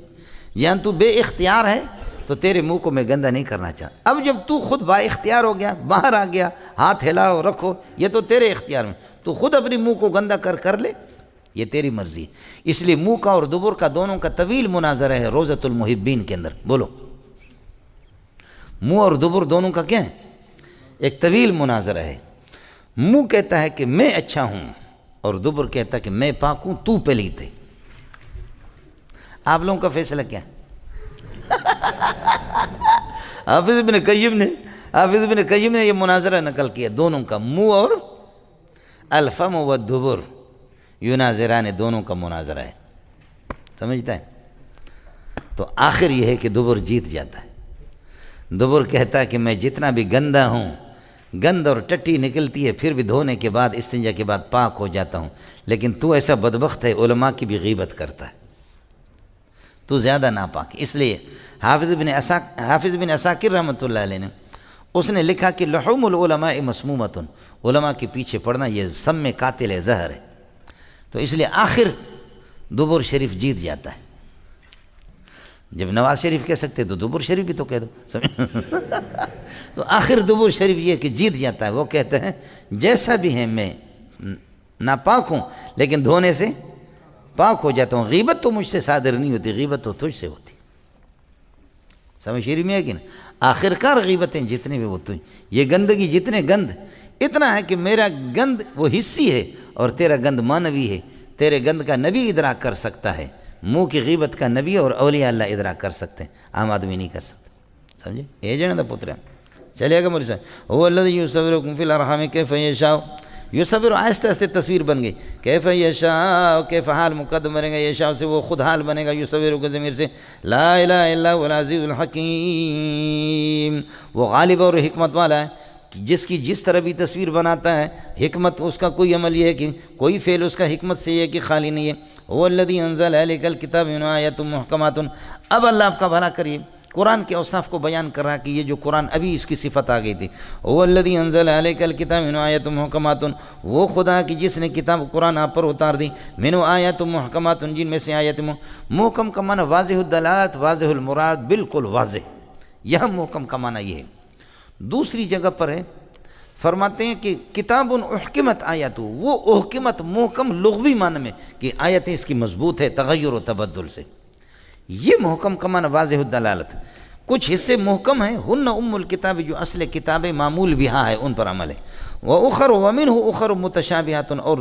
یہاں تو بے اختیار ہے تو تیرے منہ کو میں گندہ نہیں کرنا چاہتا، اب جب تو خود با اختیار ہو گیا، باہر آ گیا، ہاتھ ہلاؤ رکھو، یہ تو تیرے اختیار میں، تو خود اپنی منہ کو گندہ کر لے، یہ تیری مرضی۔ اس لیے منہ کا اور دبر کا دونوں کا طویل مناظرہ ہے روضۃ المحبین کے اندر، بولو، منہ اور دبر دونوں کا کیا ہے؟ ایک طویل مناظرہ ہے۔ منہ کہتا ہے کہ میں اچھا ہوں اور دبر کہتا ہے کہ میں پاک ہوں، تو پلیت ہے۔ آپ لوگوں کا فیصلہ کیا ہے؟ حافظ ابن قیم نے یہ مناظرہ نقل کیا دونوں کا، منہ اور الفم والدبر یناظران، دونوں کا مناظرہ ہے، سمجھتا ہے؟ تو آخر یہ ہے کہ دبر جیت جاتا ہے۔ دبر کہتا ہے کہ میں جتنا بھی گندا ہوں، گند اور ٹٹی نکلتی ہے پھر بھی دھونے کے بعد، استنجا کے بعد پاک ہو جاتا ہوں، لیکن تو ایسا بدبخت ہے علماء کی بھی غیبت کرتا ہے، تو زیادہ ناپاک۔ اس لیے حافظ بن عساکر رحمۃ اللہ علیہ نے اس نے لکھا کہ لحوم العلماء مسمومۃ، علماء کے پیچھے پڑنا یہ سم قاتل ہے، زہر ہے، تو اس لیے آخر دبر شریف جیت جاتا ہے۔ جب نواز شریف کہہ سکتے تو دبر شریف بھی تو کہہ دو، تو آخر دبر شریف یہ کہ جیت جاتا ہے، وہ کہتے ہیں جیسا بھی ہے میں ناپاک ہوں لیکن دھونے سے پاک ہو جاتا ہوں، غیبت تو مجھ سے صادر نہیں ہوتی، غیبت تو تجھ سے ہوتی، سمجھ شریف میں ہے کہ نہیں؟ آخرکار غیبتیں جتنے بھی وہ تجھ، یہ گندگی جتنے گند، اتنا ہے کہ میرا گند وہ حصی ہے اور تیرا گند مانوی ہے، تیرے گند کا نبی ادراک کر سکتا ہے، منہ کی غیبت کا نبی اور اولیاء اللہ ادراک کر سکتے ہیں، عام آدمی نہیں کر سکتا، سمجھے؟ یہ جنہ پتر چلے گا مولی صاحب، هو الذی یصورکم فی الارحام کیف یشاء، یصور آہستہ آہستہ تصویر بن گئی، کیف یشاء، کیف حال مقدم بنے گا، یشاء سے وہ خود حال بنے گا، یصور کے ضمیر سے، لا الہ الا هو العزیز الحکیم، وہ غالب اور حکمت والا ہے، جس کی جس طرح بھی تصویر بناتا ہے، حکمت اس کا کوئی عمل یہ ہے کہ کوئی فعل اس کا حکمت سے یہ ہے کہ خالی نہیں ہے۔ هو الذی انزل الیک الکتاب منہ آیات محکمات، اب اللہ آپ کا بھلا کریے، قرآن کے اوصاف کو بیان کر رہا کہ یہ جو قرآن ابھی اس کی صفت آ گئی تھی، هو الذی انزل الیک الکتاب منہ آیات محکمات، وہ خدا کی جس نے کتاب قرآن آپ پر اتار دی، منہ آیات محکمات، جن میں سے آیت محکم کا معنی واضح الدلالت، واضح المراد، بالکل واضح، یہاں محکم کا معنی یہ ہے۔ دوسری جگہ پر ہے فرماتے ہیں کہ کتاب احکمت آیات، وہ احکمت محکم لغوی معنی میں کہ آیتیں اس کی مضبوط ہے تغیر و تبدل سے، یہ محکم کا معنی واضح الدلالت۔ کچھ حصے محکم ہیں، ہن ام الکتاب، جو اصل کتاب معمول بہا ہے ان پر عمل ہے، وَأُخَرُ وَمِنْهُ أُخَرُ متشابہات، اور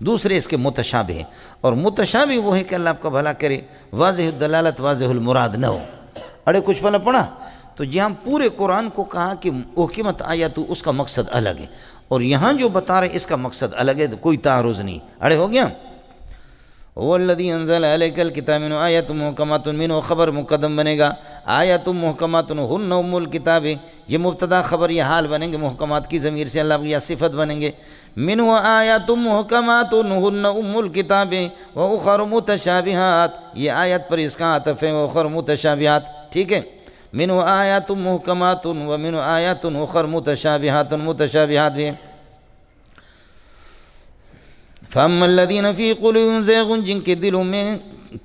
دوسرے اس کے متشابہ ہیں، اور متشابہ وہ ہے کہ اللہ آپ کا بھلا کرے واضح الدلالت واضح المراد نہ ہو۔ اڑے کچھ پہلے پڑھا تو جہاں پورے قرآن کو کہا کہ احکمت آیات اس کا مقصد الگ ہے، اور یہاں جو بتا رہے اس کا مقصد الگ ہے، تو کوئی تعارض نہیں۔ اڑے ہو گیا والذی انزل علیک الکتاب منہ آیات محکمات منہ خبر مقدم بنے گا، آیات محکمات ہن ام الکتاب، یہ مبتدا خبر یہ حال بنیں گے، محکمات کی ضمیر سے اللہ یا صفت بنیں گے۔ منہ آیات محکمات ہن ام الکتاب واخر متشابہات، یہ آیت پر اس کا عطف ہے، واخر متشابہات، ٹھیک ہے۔ منہ آیات محکمات ومنہ آیات اخر متشابہات، متشابہات بھی۔ فَأَمَّا الَّذِينَ فِي قُلُوبِهِمْ زَيْغٌ، جن کے دلوں میں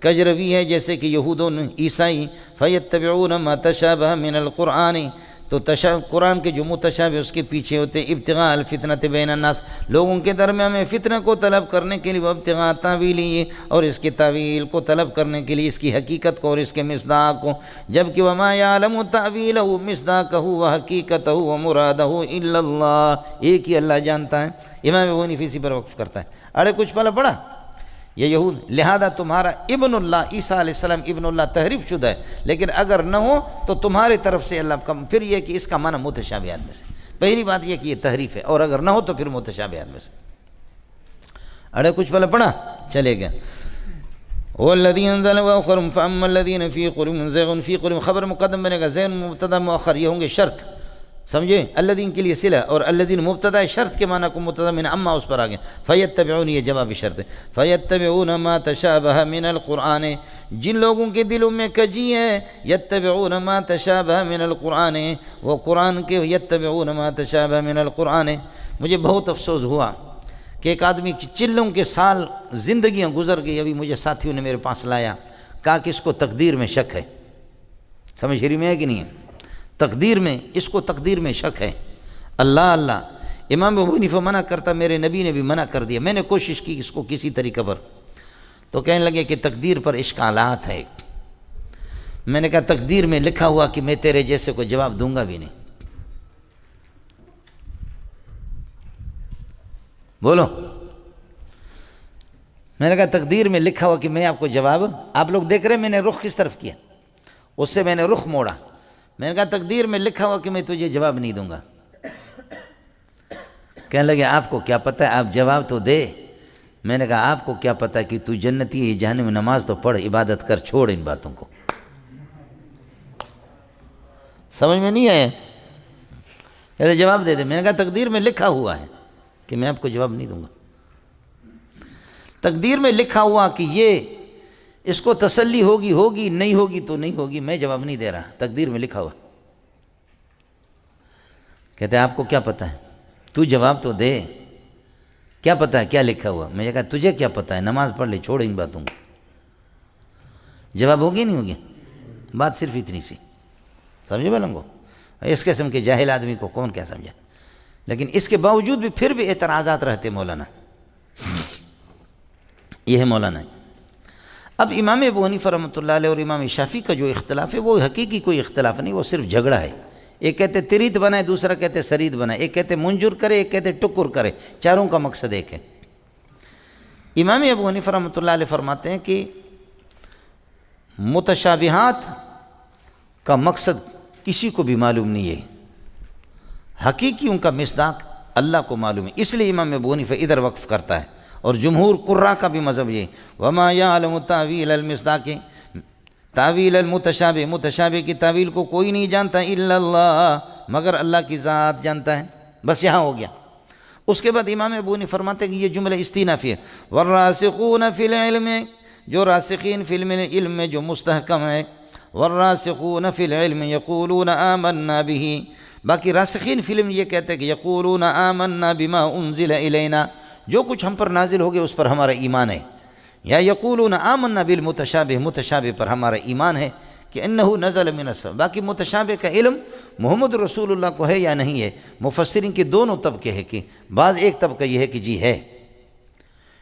کجروی ہے جیسے کہ یہود و عیسائی، فَيَتَّبِعُونَ مَا تَشَابَهَ مِنَ الْقُرْآنِ، تو قرآن کے جو متشابہ اس کے پیچھے ہوتے، ابتغاء الفتنۃ بین الناس، لوگوں کے درمیان میں فتنہ کو طلب کرنے کے لیے، وہ ابتغاء تعویلی، اور اس کی تعویل کو طلب کرنے کے لیے، اس کی حقیقت کو اور اس کے مصداق کو، جبکہ وما یعلم تعویلہ مصداقہ وحقیقتہ ومرادہ الا اللہ، ایک ہی اللہ جانتا ہے۔ امام ابو حنیفہ اسی پر وقف کرتا ہے۔ اڑے کچھ پہلے پڑھا یہ یہود، لہذا تمہارا ابن اللہ عیسیٰ علیہ السلام ابن اللہ تحریف شدہ ہے، لیکن اگر نہ ہو تو تمہارے طرف سے اللہ کا، پھر یہ کہ اس کا معنی متشابہات میں سے، پہلی بات یہ کہ یہ تحریف ہے، اور اگر نہ ہو تو پھر متشابہات میں سے۔ اڑے کچھ پہلے پڑھا چلے گیا والذی انزل واخر فاما الذین فی قلوبہم زیغ، فی قلوبہم خبر مقدم بنے گا، زین مبتدا مؤخر، یہ ہوں گے شرط، سمجھے، الذین کے لیے صلہ، اور الذین مبتدا شرط کے معنی کو مبتدا من اما اس پر آگئے، فیتبعون یہ جواب شرط ہے، فیتبعون ما تشابہ من القرآن، جن لوگوں کے دلوں میں کجی ہے، یتبعون ما تشابہ من القرآن، وہ قرآن کے، یتبعون ما تشابہ من القرآن۔ مجھے بہت افسوس ہوا کہ ایک آدمی کی چلوں کے سال زندگیاں گزر گئی، ابھی مجھے ساتھیوں نے میرے پاس لایا، کہا کہ اس کو تقدیر میں شک ہے، سمجھ شریف میں ہے کہ نہیں ہے؟ تقدیر میں، اس کو تقدیر میں شک ہے۔ اللہ اللہ، امام ابو حنیفہ منع کرتا، میرے نبی نے بھی منع کر دیا، میں نے کوشش کی اس کو کسی طریقہ پر، تو کہنے لگے کہ تقدیر پر اشکالات ہے۔ میں نے کہا تقدیر میں لکھا ہوا کہ میں تیرے جیسے کو جواب دوں گا بھی نہیں، بولو، میں نے کہا تقدیر میں لکھا ہوا کہ میں آپ کو جواب، آپ لوگ دیکھ رہے ہیں میں نے رخ کس طرف کیا، اس سے میں نے رخ موڑا، میں نے کہا تقدیر میں لکھا ہوا کہ میں تجھے جواب نہیں دوں گا۔ کہنے لگے آپ کو کیا پتہ ہے، آپ جواب تو دے۔ میں نے کہا آپ کو کیا پتہ ہے کہ تو جنتی ہے، جہنم میں نماز تو پڑھ، عبادت کر، چھوڑ ان باتوں کو۔ سمجھ میں نہیں آیا؟ کہتے جواب دے دے۔ میں نے کہا تقدیر میں لکھا ہوا ہے کہ میں آپ کو جواب نہیں دوں گا، تقدیر میں لکھا ہوا کہ یہ اس کو تسلی ہوگی ہوگی، نہیں ہوگی تو نہیں ہوگی، میں جواب نہیں دے رہا، تقدیر میں لکھا ہوا۔ کہتے ہیں آپ کو کیا پتہ ہے، تو جواب تو دے، کیا پتہ ہے کیا لکھا ہوا؟ میں نے کہا تجھے کیا پتہ ہے، نماز پڑھ لے، چھوڑ ان باتوں کو۔ جواب ہوگی نہیں ہوگی؟ بات صرف اتنی سی، سمجھے بلنگ کو؟ اس قسم کے جاہل آدمی کو کون کیا سمجھا؟ لیکن اس کے باوجود بھی پھر بھی اعتراضات رہتے مولانا، یہ ہے مولانا۔ اب امام ابو حنیفہ رحمۃ اللہ علیہ اور امام شافعی کا جو اختلاف ہے وہ حقیقی کوئی اختلاف نہیں، وہ صرف جھگڑا ہے۔ ایک کہتے تریت بنائے، دوسرا کہتے سرید بنائے، ایک کہتے منجر کرے، ایک کہتے ٹکر کرے، چاروں کا مقصد ایک ہے۔ امام ابو حنیفہ رحمۃ اللہ علیہ فرماتے ہیں کہ متشابہات کا مقصد کسی کو بھی معلوم نہیں ہے، حقیقی ان کا مصداق اللہ کو معلوم ہے، اس لیے امام ابو حنیفہ ادھر وقف کرتا ہے، اور جمہور قراء کا بھی مذہب یہ، وما یعلم تعویل المصداق، تعویل المتشابہ، متشابہ کی تعویل کو کوئی نہیں جانتا الا اللہ، مگر اللہ کی ذات جانتا ہے۔ بس یہاں ہو گیا۔ اس کے بعد امام ابو حنیفہ فرماتے ہیں کہ یہ جملہ استئنافی ہے، والراسخون فی العلم، جو راسخین فی العلم میں جو مستحکم ہے، والراسخون فی العلم یقولون آمنا به، باقی راسخین فی العلم یہ کہتے ہیں کہ یقولون آمنا بما انزل الینا، جو کچھ ہم پر نازل ہو گیا اس پر ہمارا ایمان ہے، یا یقولون آمنا بالمتشابہ، متشابہ پر ہمارا ایمان ہے کہ انہو نزل من السماء۔ باقی متشابہ کا علم محمد رسول اللہ کو ہے یا نہیں ہے، مفسرین کے دونوں طبقے ہیں، کہ بعض ایک طبقہ یہ ہے کہ جی ہے،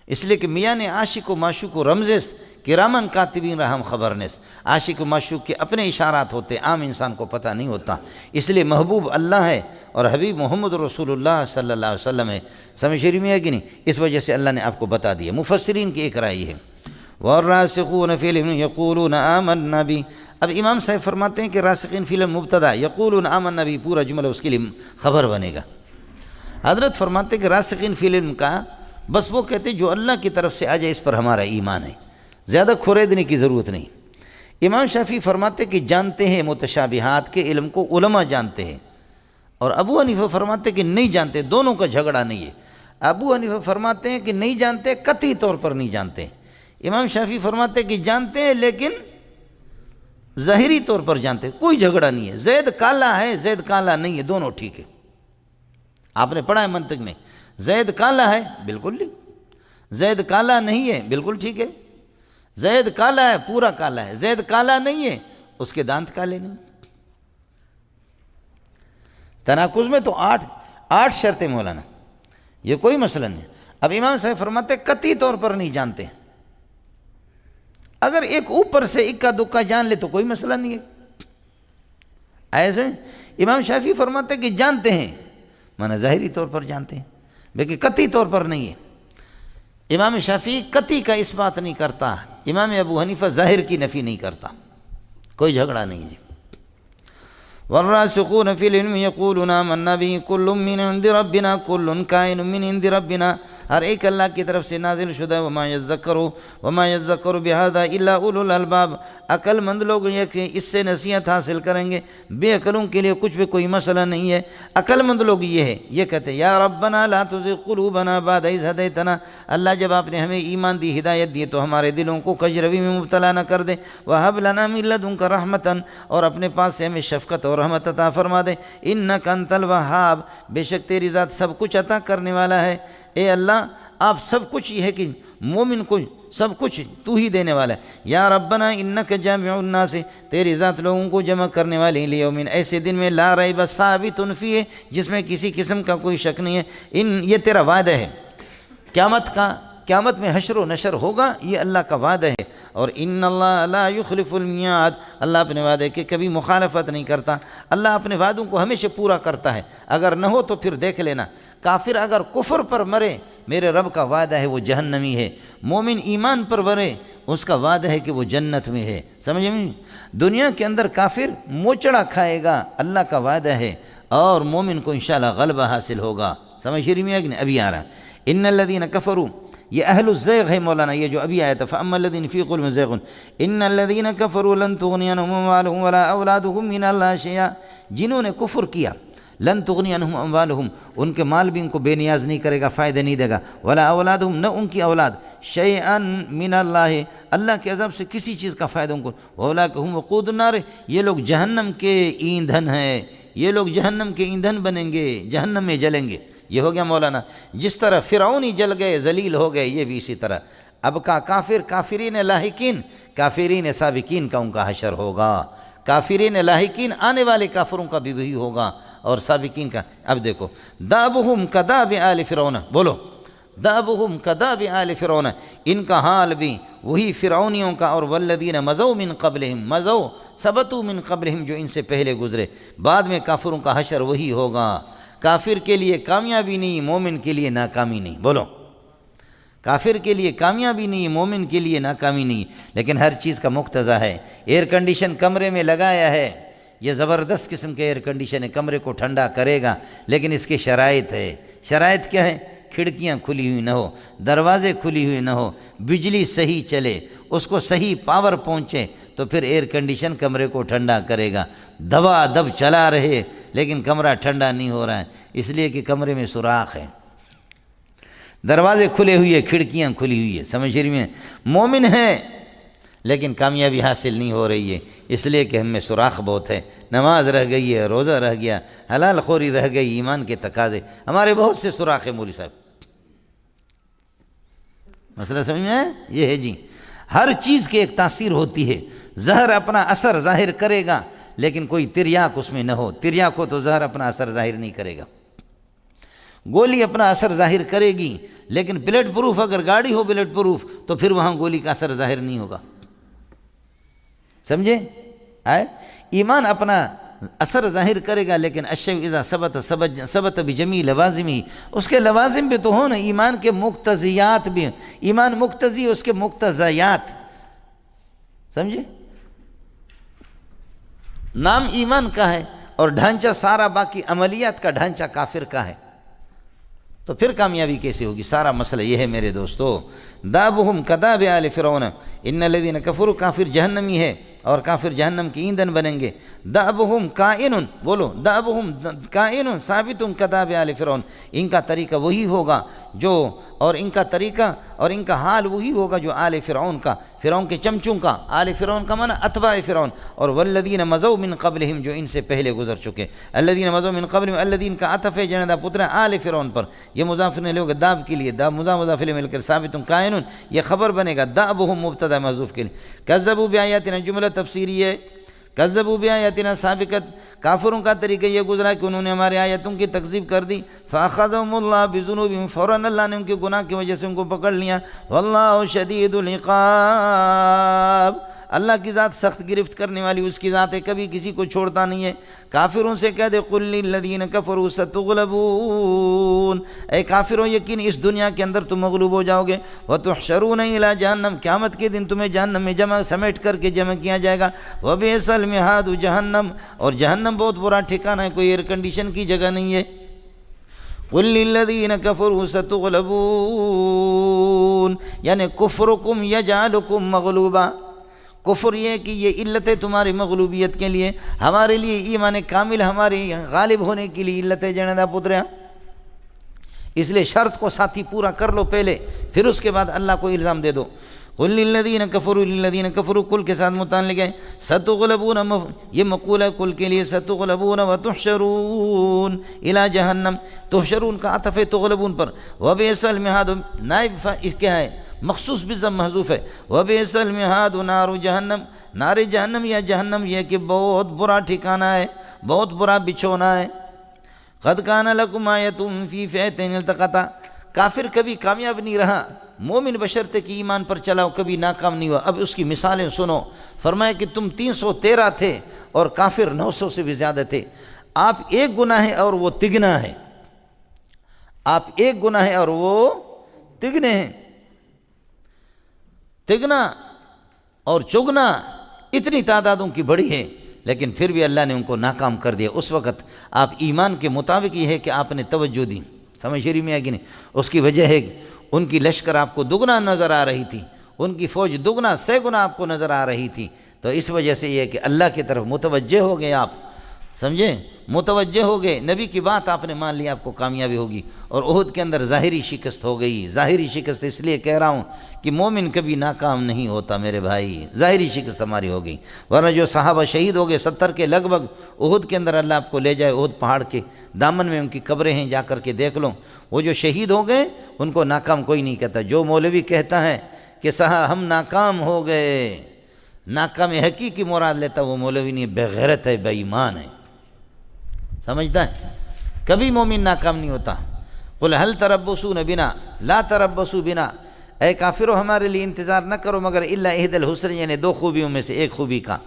اس لیے کہ میاں نے عاشق و معشوق و رمز است کرامن کاتبین رحم خبرنس۔ عاشق و معشوق کے اپنے اشارات ہوتے، عام انسان کو پتہ نہیں ہوتا، اس لیے محبوب اللہ ہے اور حبیب محمد رسول اللہ صلی اللہ علیہ وسلم ہے۔ سمجھ شریف میں ہے کہ نہیں؟ اس وجہ سے اللہ نے آپ کو بتا دیا۔ مفسرین کی ایک رائے ہے وَالرَّاسِخُونَ فِي الْعِلْمِ يَقُولُونَ آمَنَّا بِهِ۔ اب امام صاحب فرماتے ہیں کہ راسخین فی العلم مبتدا، یقولون آمنا بہ پورا جملہ اس کے لیے خبر بنے گا۔ حضرت فرماتے ہیں کہ راسخین فی العلم کا بس وہ کہتے ہیں جو اللہ کی طرف سے آ جائے اس پر ہمارا ایمان ہے، زیادہ کھریدنے کی ضرورت نہیں۔ امام شافعی فرماتے ہیں کہ جانتے ہیں متشابہات کے علم کو علماء جانتے ہیں، اور ابو حنیفہ فرماتے ہیں کہ نہیں جانتے، دونوں کا جھگڑا نہیں ہے۔ ابو حنیفہ فرماتے ہیں کہ نہیں جانتے، قطعی طور پر نہیں جانتے۔ امام شافعی فرماتے ہیں کہ جانتے ہیں لیکن ظاہری طور پر جانتے ہیں، کوئی جھگڑا نہیں ہے۔ زید کالا ہے، زید کالا نہیں ہے، دونوں ٹھیک ہے۔ آپ نے پڑھا ہے منطق میں، زید کالا ہے بالکل نہیں، زید کالا نہیں ہے بالکل ٹھیک ہے۔ زید کالا ہے، پورا کالا ہے، زید کالا نہیں ہے، اس کے دانت کالے نہیں۔ تناقض میں تو آٹھ شرطیں مولانا، یہ کوئی مسئلہ نہیں۔ اب امام صاحب فرماتے ہیں قطعی طور پر نہیں جانتے، اگر ایک اوپر سے اکا دکا جان لے تو کوئی مسئلہ نہیں ہے۔ ایسے امام شافعی فرماتے ہیں کہ جانتے ہیں، مانا ظاہری طور پر جانتے ہیں، لیکن قطعی طور پر نہیں ہے۔ امام شافعی قطعی کا اس بات نہیں کرتا، امام ابو حنیفہ ظاہر کی نفی نہیں کرتا، کوئی جھگڑا نہیں جی۔ والراسخون فی العلم یقولون آمنا بہ کل من عند ربنا کل کائن من عند ربنا، ہر ایک اللہ کی طرف سے نازل شدہ۔ وما یذکر بہذا الا اولو الالباب، عقل مند لوگ یہ کہ اس سے نصیحت حاصل کریں گے، بے عقلوں کے لیے کچھ بھی کوئی مسئلہ نہیں ہے۔ عقل مند لوگ یہ ہے، یہ کہتے ہیں یا ربنا لا تزغ قلوبنا بعد اذ ہدیتنا، اللہ جب آپ نے ہمیں ایمان دی، ہدایت دی، تو ہمارے دلوں کو کجروی میں مبتلا نہ کر دے۔ وہب لنا من لدنک رحمتا، اور اپنے پاس سے ہمیں شفقت اور رحمت عطا فرما دے۔ انک انت الوہاب، بے شک تیری ذات سب کچھ عطا کرنے والا ہے۔ اے اللہ آپ سب کچھ، یہ ہے کہ مومن کو سب کچھ تو ہی دینے والا ہے۔ یا ربنا انک جامع الناس، تیری ذات لوگوں کو جمع کرنے والی، لیومن ایسے دن میں لا ریب ثابت فیہ، جس میں کسی قسم کا کوئی شک نہیں ہے۔ یہ تیرا وعدہ ہے قیامت میں حشر و نشر ہوگا، یہ اللہ کا وعدہ ہے۔ اور ان اللہ لا یخلف المیعاد، اللہ اپنے وعدے کے کبھی مخالفت نہیں کرتا، اللہ اپنے وعدوں کو ہمیشہ پورا کرتا ہے۔ اگر نہ ہو تو پھر دیکھ لینا، کافر اگر کفر پر مرے میرے رب کا وعدہ ہے وہ جہنمی ہے، مومن ایمان پر مرے اس کا وعدہ ہے کہ وہ جنت میں ہے۔ سمجھ میں؟ دنیا کے اندر کافر موچڑا کھائے گا، اللہ کا وعدہ ہے، اور مومن کو انشاءاللہ غلبہ حاصل ہوگا۔ سمجھ میں کہ نہیں؟ ابھی آ رہا ان الذین کفروا، یہ اہل الزیغ ہے مولانا، یہ جو ابھی آیا تھا فاما الذین فی قلوبہم زیغ ان الذین کفروا لن تغنی عنہم اموالہم ولا اولادہم من اللہ شیئا، جنہوں نے کفر کیا، لن تغنی عنہم اموالہم، ان کے مال بھی ان کو بے نیاز نہیں کرے گا، فائدہ نہیں دے گا، ولا اولادہم، نہ ان کی اولاد، شیئا من اللہ، اللہ کے عذاب سے کسی چیز کا فائدہ ان کو، اولئک هم وقود النار، یہ لوگ جہنم کے ایندھن ہیں، یہ لوگ جہنم کے ایندھن بنیں گے، جہنم میں جلیں گے۔ یہ ہو گیا مولانا، جس طرح فرعونی جل گئے، ذلیل ہو گئے، یہ بھی اسی طرح اب کا کافرین لاحقین، کافرین سابقین کا ان کا حشر ہوگا، کافرین لاحقین آنے والے کافروں کا بھی وہی ہوگا، اور سابقین کا۔ اب دیکھو دابہم کداب آل فرعون، بولو دابہم کداب آل فرعون، ان کا حال بھی وہی فرعونیوں کا، اور والذین مضوا من قبلہم، مضوا ثبتوا من قبلہم، جو ان سے پہلے گزرے، بعد میں کافروں کا حشر وہی ہوگا۔ کافر کے لیے کامیابی نہیں، مومن کے لیے ناکامی نہیں، بولو کافر کے لیے کامیابی نہیں، مومن کے لیے ناکامی نہیں، لیکن ہر چیز کا مقتضا ہے۔ ایئر کنڈیشن کمرے میں لگایا ہے، یہ زبردست قسم کے ایئر کنڈیشن ہے، کمرے کو ٹھنڈا کرے گا، لیکن اس کی شرائط ہے۔ شرائط کیا ہے؟ کھڑکیاں کھلی ہوئی نہ ہو، دروازے کھلی ہوئی نہ ہو، بجلی صحیح چلے، اس کو صحیح پاور پہنچے، تو پھر ایئر کنڈیشن کمرے کو ٹھنڈا کرے گا۔ دبا دب چلا رہے لیکن کمرہ ٹھنڈا نہیں ہو رہا ہے، اس لیے کہ کمرے میں سوراخ ہے، دروازے کھلے ہوئے، کھڑکیاں کھلی ہوئی ہے۔ سمجھ رہی میں؟ مومن ہے لیکن کامیابی حاصل نہیں ہو رہی ہے، اس لیے کہ ہم میں سوراخ بہت ہے، نماز رہ گئی ہے، روزہ رہ گیا، حلال خوری رہ گئی، ایمان کے تقاضے، ہمارے بہت سے سوراخ ہیں مولوی صاحب۔ مسئلہ سمجھ میں ہے؟ یہ ہے جی، ہر چیز کی ایک تاثیر ہوتی ہے، زہر اپنا اثر ظاہر کرے گا لیکن کوئی تریاک اس میں نہ ہو، تریاک ہو تو زہر اپنا اثر ظاہر نہیں کرے گا۔ گولی اپنا اثر ظاہر کرے گی، لیکن بلٹ پروف اگر گاڑی ہو بلٹ پروف تو پھر وہاں گولی کا اثر ظاہر نہیں ہوگا. سمجھے؟ ایمان اپنا اثر ظاہر کرے گا، لیکن الشیء اذا ثبت بجمیع لوازمہ، اس کے لوازم بھی تو ہوں نا، ایمان کے مقتضیات بھی ہیں. ایمان مقتضی، اس کے مقتضیات. سمجھے؟ نام ایمان کا ہے اور ڈھانچہ سارا باقی عملیات کا ڈھانچہ کافر کا ہے، تو پھر کامیابی کیسے ہوگی؟ سارا مسئلہ یہ ہے میرے دوستو. دابہم کداب آل فرعون ان الذین کفروا، کافر جہنمی ہے اور کافر جہنم کی ایندھن بنیں گے. دابہم کائن، بولو دابہم کائن ثابت کداب آل فرعون، ان کا طریقہ وہی ہوگا جو، اور ان کا طریقہ اور ان کا حال وہی ہوگا جو آل فرعون کا، فرعون کے چمچوں کا. آل فرعون کا معنی اتباع فرعون. اور والذین مضوا من قبلہم، جو ان سے پہلے گزر چکے. الذین مضوا من قبلہم، الذین کا عطف ہے جنہ دا پتر آل فرعون پر. یہ مضاف نے لوگ داب کے لیے، داب مضاف الیہ مل کر ثابت کائن، یہ خبر بنے گا. دابہم مبتدا محذوف کے لیے. کذبوا بآیاتنا، جملہ تفسیری ہے. کذبوا بآیاتنا سابقت، کافروں کا طریقہ یہ گزرا کہ انہوں نے ہمارے آیتوں کی تکذیب کر دی. فاخذهم اللہ بذنوبہم، فوراً اللہ نے ان کے گناہ کی وجہ سے ان کو پکڑ لیا. واللہ شدید العقاب، اللہ کی ذات سخت گرفت کرنے والی اس کی ذات ہے، کبھی کسی کو چھوڑتا نہیں ہے. کافروں سے کہہ دے قل للذین کفروا ستغلبون، اے کافروں یقین اس دنیا کے اندر تم مغلوب ہو جاؤ گے. وتحشرون الی جہنم، قیامت کے دن تمہیں جہنم میں جمع سمیٹ کر کے جمع کیا جائے گا. وبئس المہاد، جہنم، اور جہنم بہت برا ٹھکانہ ہے، کوئی ایئر کنڈیشن کی جگہ نہیں ہے. قل للذین کفروا ستغلبون، یعنی کفرکم یجعلکم مغلوبا. کفر یہ کہ یہ علت ہے تمہاری مغلوبیت کے لیے، ہمارے لیے ایمان کامل ہمارے غالب ہونے کے لیے علت ہے جنہ پتریا. اس لیے شرط کو ساتھی پورا کر لو پہلے، پھر اس کے بعد اللہ کو الزام دے دو. قل للذین کفروا، للذین کفروا کل کے ساتھ متعلق ہے. ستغلبون، یہ مقول ہے کل کے لیے. ستغلبون وتحشرون الی جہنم، تحشرون کا عطف ہے تغلبون پر. وبئس المہاد، نائب اس کیا ہے؟ مخصوص بضم محذوف ہے. وبئس المہاد نار جہنم، نار جہنم یا جہنم یہ کہ بہت برا ٹھکانہ ہے، بہت برا بچھونا ہے. قد کان لکم آیۃ فی فئتین التقطا، کافر کبھی کامیاب نہیں رہا، مومن بشرطے کہ ایمان پر چلاؤ کبھی ناکام نہیں ہوا. اب اس کی مثالیں سنو. فرمایا کہ تم 313 تھے اور کافر 900 سے بھی زیادہ تھے. آپ ایک گناہ ہے اور وہ تگنا ہے، آپ ایک گناہ ہے اور وہ تگنے ہیں. تگنا اور چگنا اتنی تعدادوں کی بڑی ہے، لیکن پھر بھی اللہ نے ان کو ناکام کر دیا. اس وقت آپ ایمان کے مطابق یہ ہے کہ آپ نے توجہ دی. سمجھ رہی میں ہے کہ نہیں؟ اس کی وجہ ہے کہ ان کی لشکر آپ کو دگنا نظر آ رہی تھی، ان کی فوج دگنا سے گنا آپ کو نظر آ رہی تھی. تو اس وجہ سے یہ ہے کہ اللہ کی طرف متوجہ ہو گئے آپ. سمجھے؟ متوجہ ہو گئے، نبی کی بات آپ نے مان لی، آپ کو کامیابی ہوگی. اور احد کے اندر ظاہری شکست ہو گئی. ظاہری شکست اس لیے کہہ رہا ہوں کہ مومن کبھی ناکام نہیں ہوتا میرے بھائی. ظاہری شکست ہماری ہو گئی، ورنہ جو صحابہ شہید ہو گئے 70 کے لگ بھگ، احد کے اندر اللہ آپ کو لے جائے، احد پہاڑ کے دامن میں ان کی قبریں ہیں، جا کر کے دیکھ لو. وہ جو شہید ہو گئے ان کو ناکام کوئی نہیں کہتا. جو مولوی کہتا ہے کہ صاحب ہم ناکام ہو گئے، ناکام حقیقی مراد لیتا وہ مولوی نہیں، بے غیرت ہے، بے ایمان ہے. سمجھتا ہے؟ کبھی مومن ناکام نہیں ہوتا. قل هل تربصون بنا لا تربصوا بنا، اے کافرو ہمارے لیے انتظار نہ کرو مگر الا احد الحسن، یعنی دو خوبیوں میں سے ایک خوبی کا.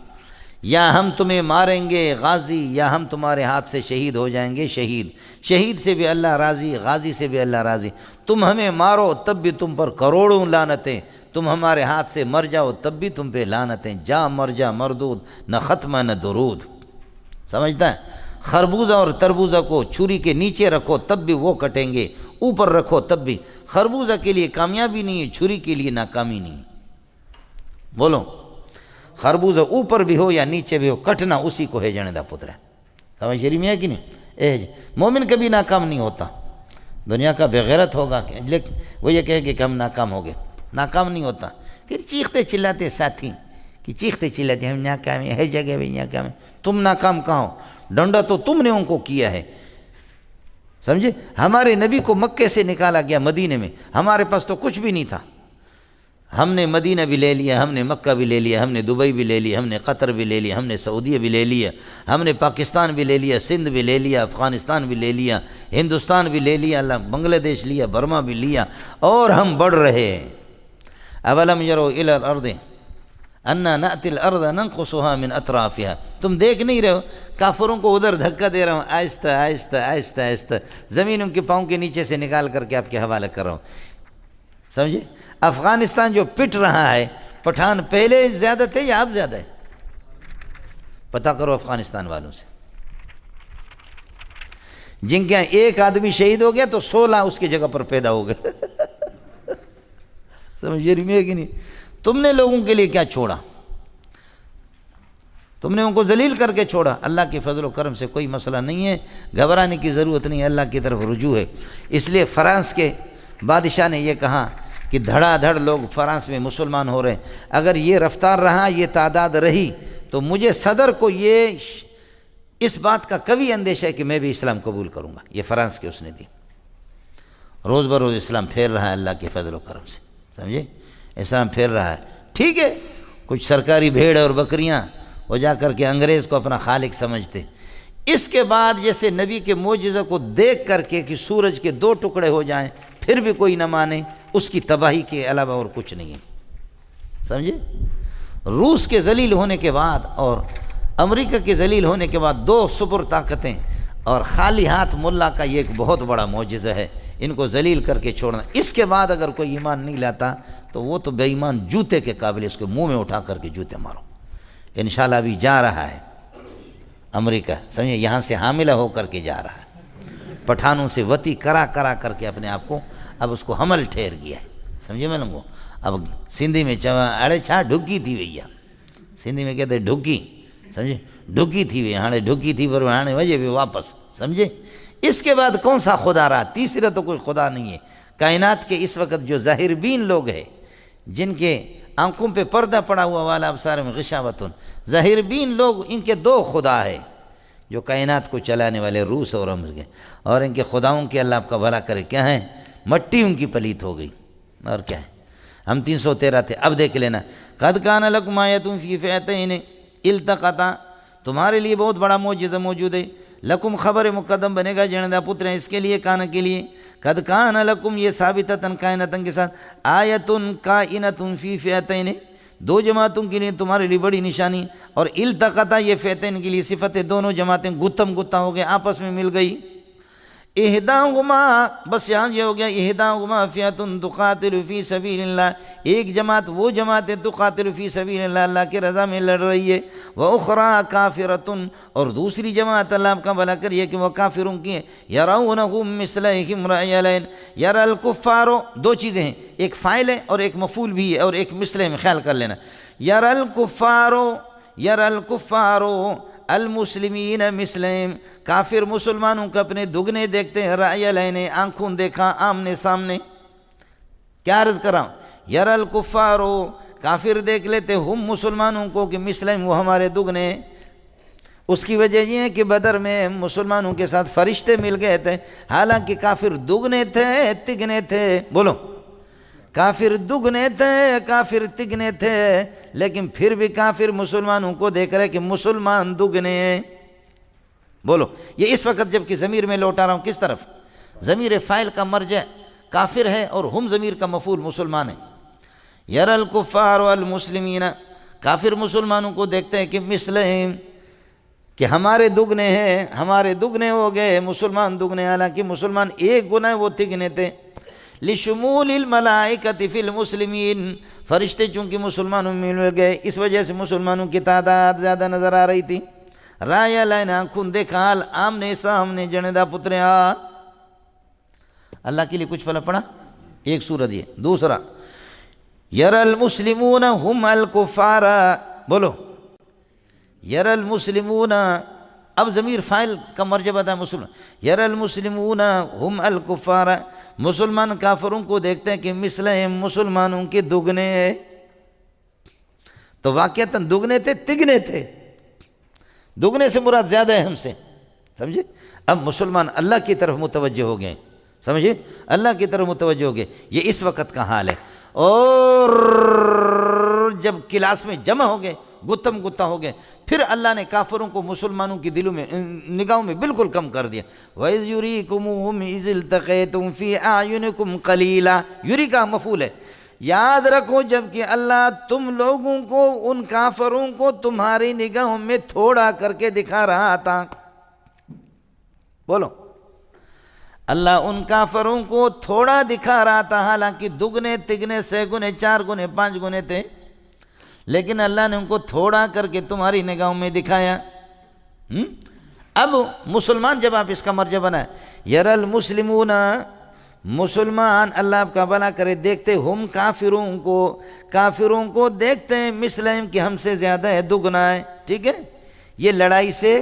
یا ہم تمہیں ماریں گے غازی، یا ہم تمہارے ہاتھ سے شہید ہو جائیں گے شہید. شہید سے بھی اللہ راضی، غازی سے بھی اللہ راضی. تم ہمیں مارو تب بھی تم پر کروڑوں لعنتیں، تم ہمارے ہاتھ سے مر جاؤ تب بھی تم پہ لعنتیں. جا مر جا مردود، نہ ختمہ نہ درود. سمجھتا ہے؟ خربوزہ اور تربوزہ کو چھری کے نیچے رکھو تب بھی وہ کٹیں گے، اوپر رکھو تب بھی. خربوزہ کے لیے کامیابی نہیں ہے، چھری کے لیے ناکامی نہیں. بولو، خربوزہ اوپر بھی ہو یا نیچے بھی ہو، کٹنا اسی کو ہے جنے دا پتر ہے. سمجھ شریف میں ہے کہ نہیں؟ مومن کبھی ناکام نہیں ہوتا. دنیا کا بغیرت ہوگا لیکن وہ یہ کہے کہ ہم ناکام ہو گئے، ناکام نہیں ہوتا. پھر چیختے چلاتے ساتھی کہ چیختے چلاتے ہم ناکام ہیں، ہر جگہ بھی ناکام ہیں. تم ناکام کہاں ہو؟ ڈنڈا تو تم نے ان کو کیا ہے. سمجھے؟ ہمارے نبی کو مکے سے نکالا گیا مدینے میں، ہمارے پاس تو کچھ بھی نہیں تھا. ہم نے مدینہ بھی لے لیا، ہم نے مکہ بھی لے لیا، ہم نے دبئی بھی لے لیا، ہم نے قطر بھی لے لیا، ہم نے سعودیہ بھی لے لیا، ہم نے پاکستان بھی لے لیا، سندھ بھی لے لیا، افغانستان بھی لے لیا، ہندوستان بھی لے لیا، بنگلہ دیش لیا، برما بھی لیا، اور ہم بڑھ رہے ہیں۔ اولم یروا الی الارض انا نأتی الارض ننقصها من اطرافها، تم دیکھ نہیں رہے ہو کافروں کو ادھر دھکا دے رہا ہوں، آہستہ آہستہ آہستہ آہستہ زمین ان کے پاؤں کے نیچے سے نکال کر کے آپ کے حوالے کر رہا ہوں، سمجھے؟ افغانستان جو پٹ رہا ہے، پٹھان پہلے زیادہ تھے یا اب زیادہ ہے؟ پتہ کرو افغانستان والوں سے، جن کے یہاں ایک آدمی شہید ہو گیا تو 16 اس کی جگہ پر پیدا ہو گئے۔ سمجھ رہی ہے کہ نہیں؟ تم نے لوگوں کے لیے کیا چھوڑا؟ تم نے ان کو ذلیل کر کے چھوڑا۔ اللہ کے فضل و کرم سے کوئی مسئلہ نہیں ہے، گھبرانے کی ضرورت نہیں ہے، اللہ کی طرف رجوع ہے۔ اس لیے فرانس کے بادشاہ نے یہ کہا کہ دھڑا دھڑ لوگ فرانس میں مسلمان ہو رہے ہیں، اگر یہ رفتار رہا، یہ تعداد رہی، تو مجھے صدر کو یہ اس بات کا کبھی اندیشہ ہے کہ میں بھی اسلام قبول کروں گا۔ یہ فرانس کے اس نے دی، روز بروز اسلام پھیل رہا ہے اللہ کے فضل و کرم سے، سمجھے؟ اسلام پھیل رہا ہے، ٹھیک ہے، کچھ سرکاری بھیڑ اور بکریاں وہ جا کر کے انگریز کو اپنا خالق سمجھتے۔ اس کے بعد جیسے نبی کے معجزہ کو دیکھ کر کے کہ سورج کے 2 ٹکڑے ہو جائیں پھر بھی کوئی نہ مانے، اس کی تباہی کے علاوہ اور کچھ نہیں ہے، سمجھے؟ روس کے ذلیل ہونے کے بعد اور امریکہ کے ذلیل ہونے کے بعد 2 سپر طاقتیں اور خالی ہاتھ ملا کا یہ ایک بہت بڑا معجزہ ہے، ان کو ذلیل کر کے چھوڑنا۔ اس کے بعد اگر کوئی ایمان نہیں لاتا تو وہ تو بے ایمان جوتے کے قابل، اس کو منہ میں اٹھا کر کے جوتے مارو۔ انشاءاللہ ابھی جا رہا ہے امریکہ، سمجھے؟ یہاں سے حاملہ ہو کر کے جا رہا ہے، پٹھانوں سے وتی کرا کر کے اپنے آپ کو اب اس کو حمل ٹھہر گیا ہے، سمجھے میں لوگوں؟ اب سندھی میں اڑے چھا ڈھکی تھی وئی ہے، سندھی میں کہتے ڈھکی، سمجھے؟ ڈھکی تھی وئی، ہاں ڈھکی تھی پر ہاں وجہ بھی واپس، سمجھے؟ اس کے بعد کون سا خدا رہا؟ تیسرا تو کوئی خدا نہیں ہے۔ کائنات کے اس وقت جو ظاہر بین لوگ ہیں، جن کے آنکھوں پہ پردہ پڑا ہوا والا ابصار میں غشاوتن، ظاہر بین لوگ، ان کے 2 خدا ہے جو کائنات کو چلانے والے، روس اور امریکہ، اور ان کے خداؤں کے اللہ آپ کا بھلا کرے کیا ہیں؟ مٹی ان کی پلیت ہو گئی، اور کیا ہے؟ ہم 313 تھے، اب دیکھ لینا، قد کان لکم آیۃ فی فئتین التقطا، تمہارے لیے بہت بڑا معجزہ موجود ہے، لکم خبر مقدم بنے گا جندا پتر اس کے لیے، کانا کے لیے، قد کان لکم یہ ثابتتاً کائنتاً کے ساتھ، آیتن کائنتن فی فئتین 2 جماعتوں کے لیے تمہارے لیے بڑی نشانی، اور التقطا یہ فئتین کے لیے صفت ہے، دونوں جماعتیں گتم گتا ہو گئے، آپس میں مل گئی۔ احداہما، بس یہاں یہ ہو گیا، احداہما فئۃ تقاتل فی سبیل اللہ، ایک جماعت وہ جماعت ہے تقاتل فی سبیل اللہ، اللہ کی رضا میں لڑ رہی ہے، واخری کافرۃ، اور دوسری جماعت اللہ آپ کا بھلا کریے کہ وہ کافروں کی ہے، یرونہم مثلہم رأی العین، یرى الکفار، 2 چیزیں ہیں، ایک فاعل ہے اور ایک مفعول بھی ہے اور ایک مثلہ میں، خیال کر لینا، یرى الکفار المسلمین مثلہم، کافر مسلمانوں کو اپنے دگنے دیکھتے ہیں، رأی العین، آنکھوں دیکھا آمنے سامنے۔ کیا عرض کر رہا ہوں؟ یرى الکفار، کافر دیکھ لیتے ہم مسلمانوں کو کہ مثلہم، وہ ہمارے دگنے۔ اس کی وجہ یہ ہے کہ بدر میں مسلمانوں کے ساتھ فرشتے مل گئے تھے، حالانکہ کافر دگنے تھے تگنے تھے، بولو، کافر دگنے تھے کافر تگنے تھے، لیکن پھر بھی کافر مسلمانوں کو دیکھ رہے کہ مسلمان دگنے ہیں، بولو۔ یہ اس وقت جب کہ ضمیر میں لوٹا رہا ہوں کس طرف؟ ضمیر فاعل کا مرجع کافر ہے اور ہم ضمیر کا مفعول مسلمان ہے۔ یرى الکفار والمسلمین، کافر مسلمانوں کو دیکھتے ہیں کہ مثلہم، کہ ہمارے دگنے ہیں، ہمارے دگنے ہو گئے، مسلمان دگنے، حالانکہ مسلمان ایک گنا ہے وہ تگنے تھے۔ لشمول الملائکۃ فی المسلمین، فرشتے چونکہ مسلمانوں میں مل گئے، اس وجہ سے مسلمانوں کی تعداد زیادہ نظر آ رہی تھی۔ رائے العین، آنکھوں دیکھا، حال آمنے سامنے، جندا پتریا۔ اللہ کے لیے کچھ پھلا پڑا، ایک سورت یہ، دوسرا یرى المسلمون هم الکفار، بولو، یرى المسلمون، اب ضمیر فاعل کا مرجع تھا مسلمان، یرى المسلمون هم الکفار، مسلمان کافروں کو دیکھتے ہیں کہ مثلہم، مسلمانوں کے دگنے، تو واقعتاً دگنے تھے تگنے تھے، دگنے سے مراد زیادہ ہے ہم سے، سمجھے؟ اب مسلمان اللہ کی طرف متوجہ ہو گئے، سمجھے؟ اللہ کی طرف متوجہ ہو گئے، یہ اس وقت کا حال ہے۔ اور جب کلاس میں جمع ہو گئے، گتم گتا ہو گئے، پھر اللہ نے کافروں کو مسلمانوں کی دلوں میں، نگاہوں میں بالکل کم کر دیا۔ وَإِذْ يُرِيكُمُوهُمْ إِذِ الْتَقَيْتُمْ فِي أَعْيُنِكُمْ قَلِيلًا، یوری کا مفعول ہے۔ یاد رکھو جب کہ اللہ تم لوگوں کو، ان کافروں کو تمہاری نگاہوں میں تھوڑا کر کے دکھا رہا تھا۔ بولو، اللہ ان کافروں کو تھوڑا دکھا رہا تھا، حالانکہ دگنے تگنے 6 گنے 4 گنے 5 گنے تھے، لیکن اللہ نے ان کو تھوڑا کر کے تمہاری نگاہوں میں دکھایا۔ اب مسلمان جب آپ اس کا مرجع بنائے، یر المسلمون، مسلمان اللہ آپ کا بھلا کرے، دیکھتے ہم کافروں کو دیکھتے ہیں مثلہم کہ ہم سے زیادہ ہے، دگنا ہے، ٹھیک ہے۔ یہ لڑائی سے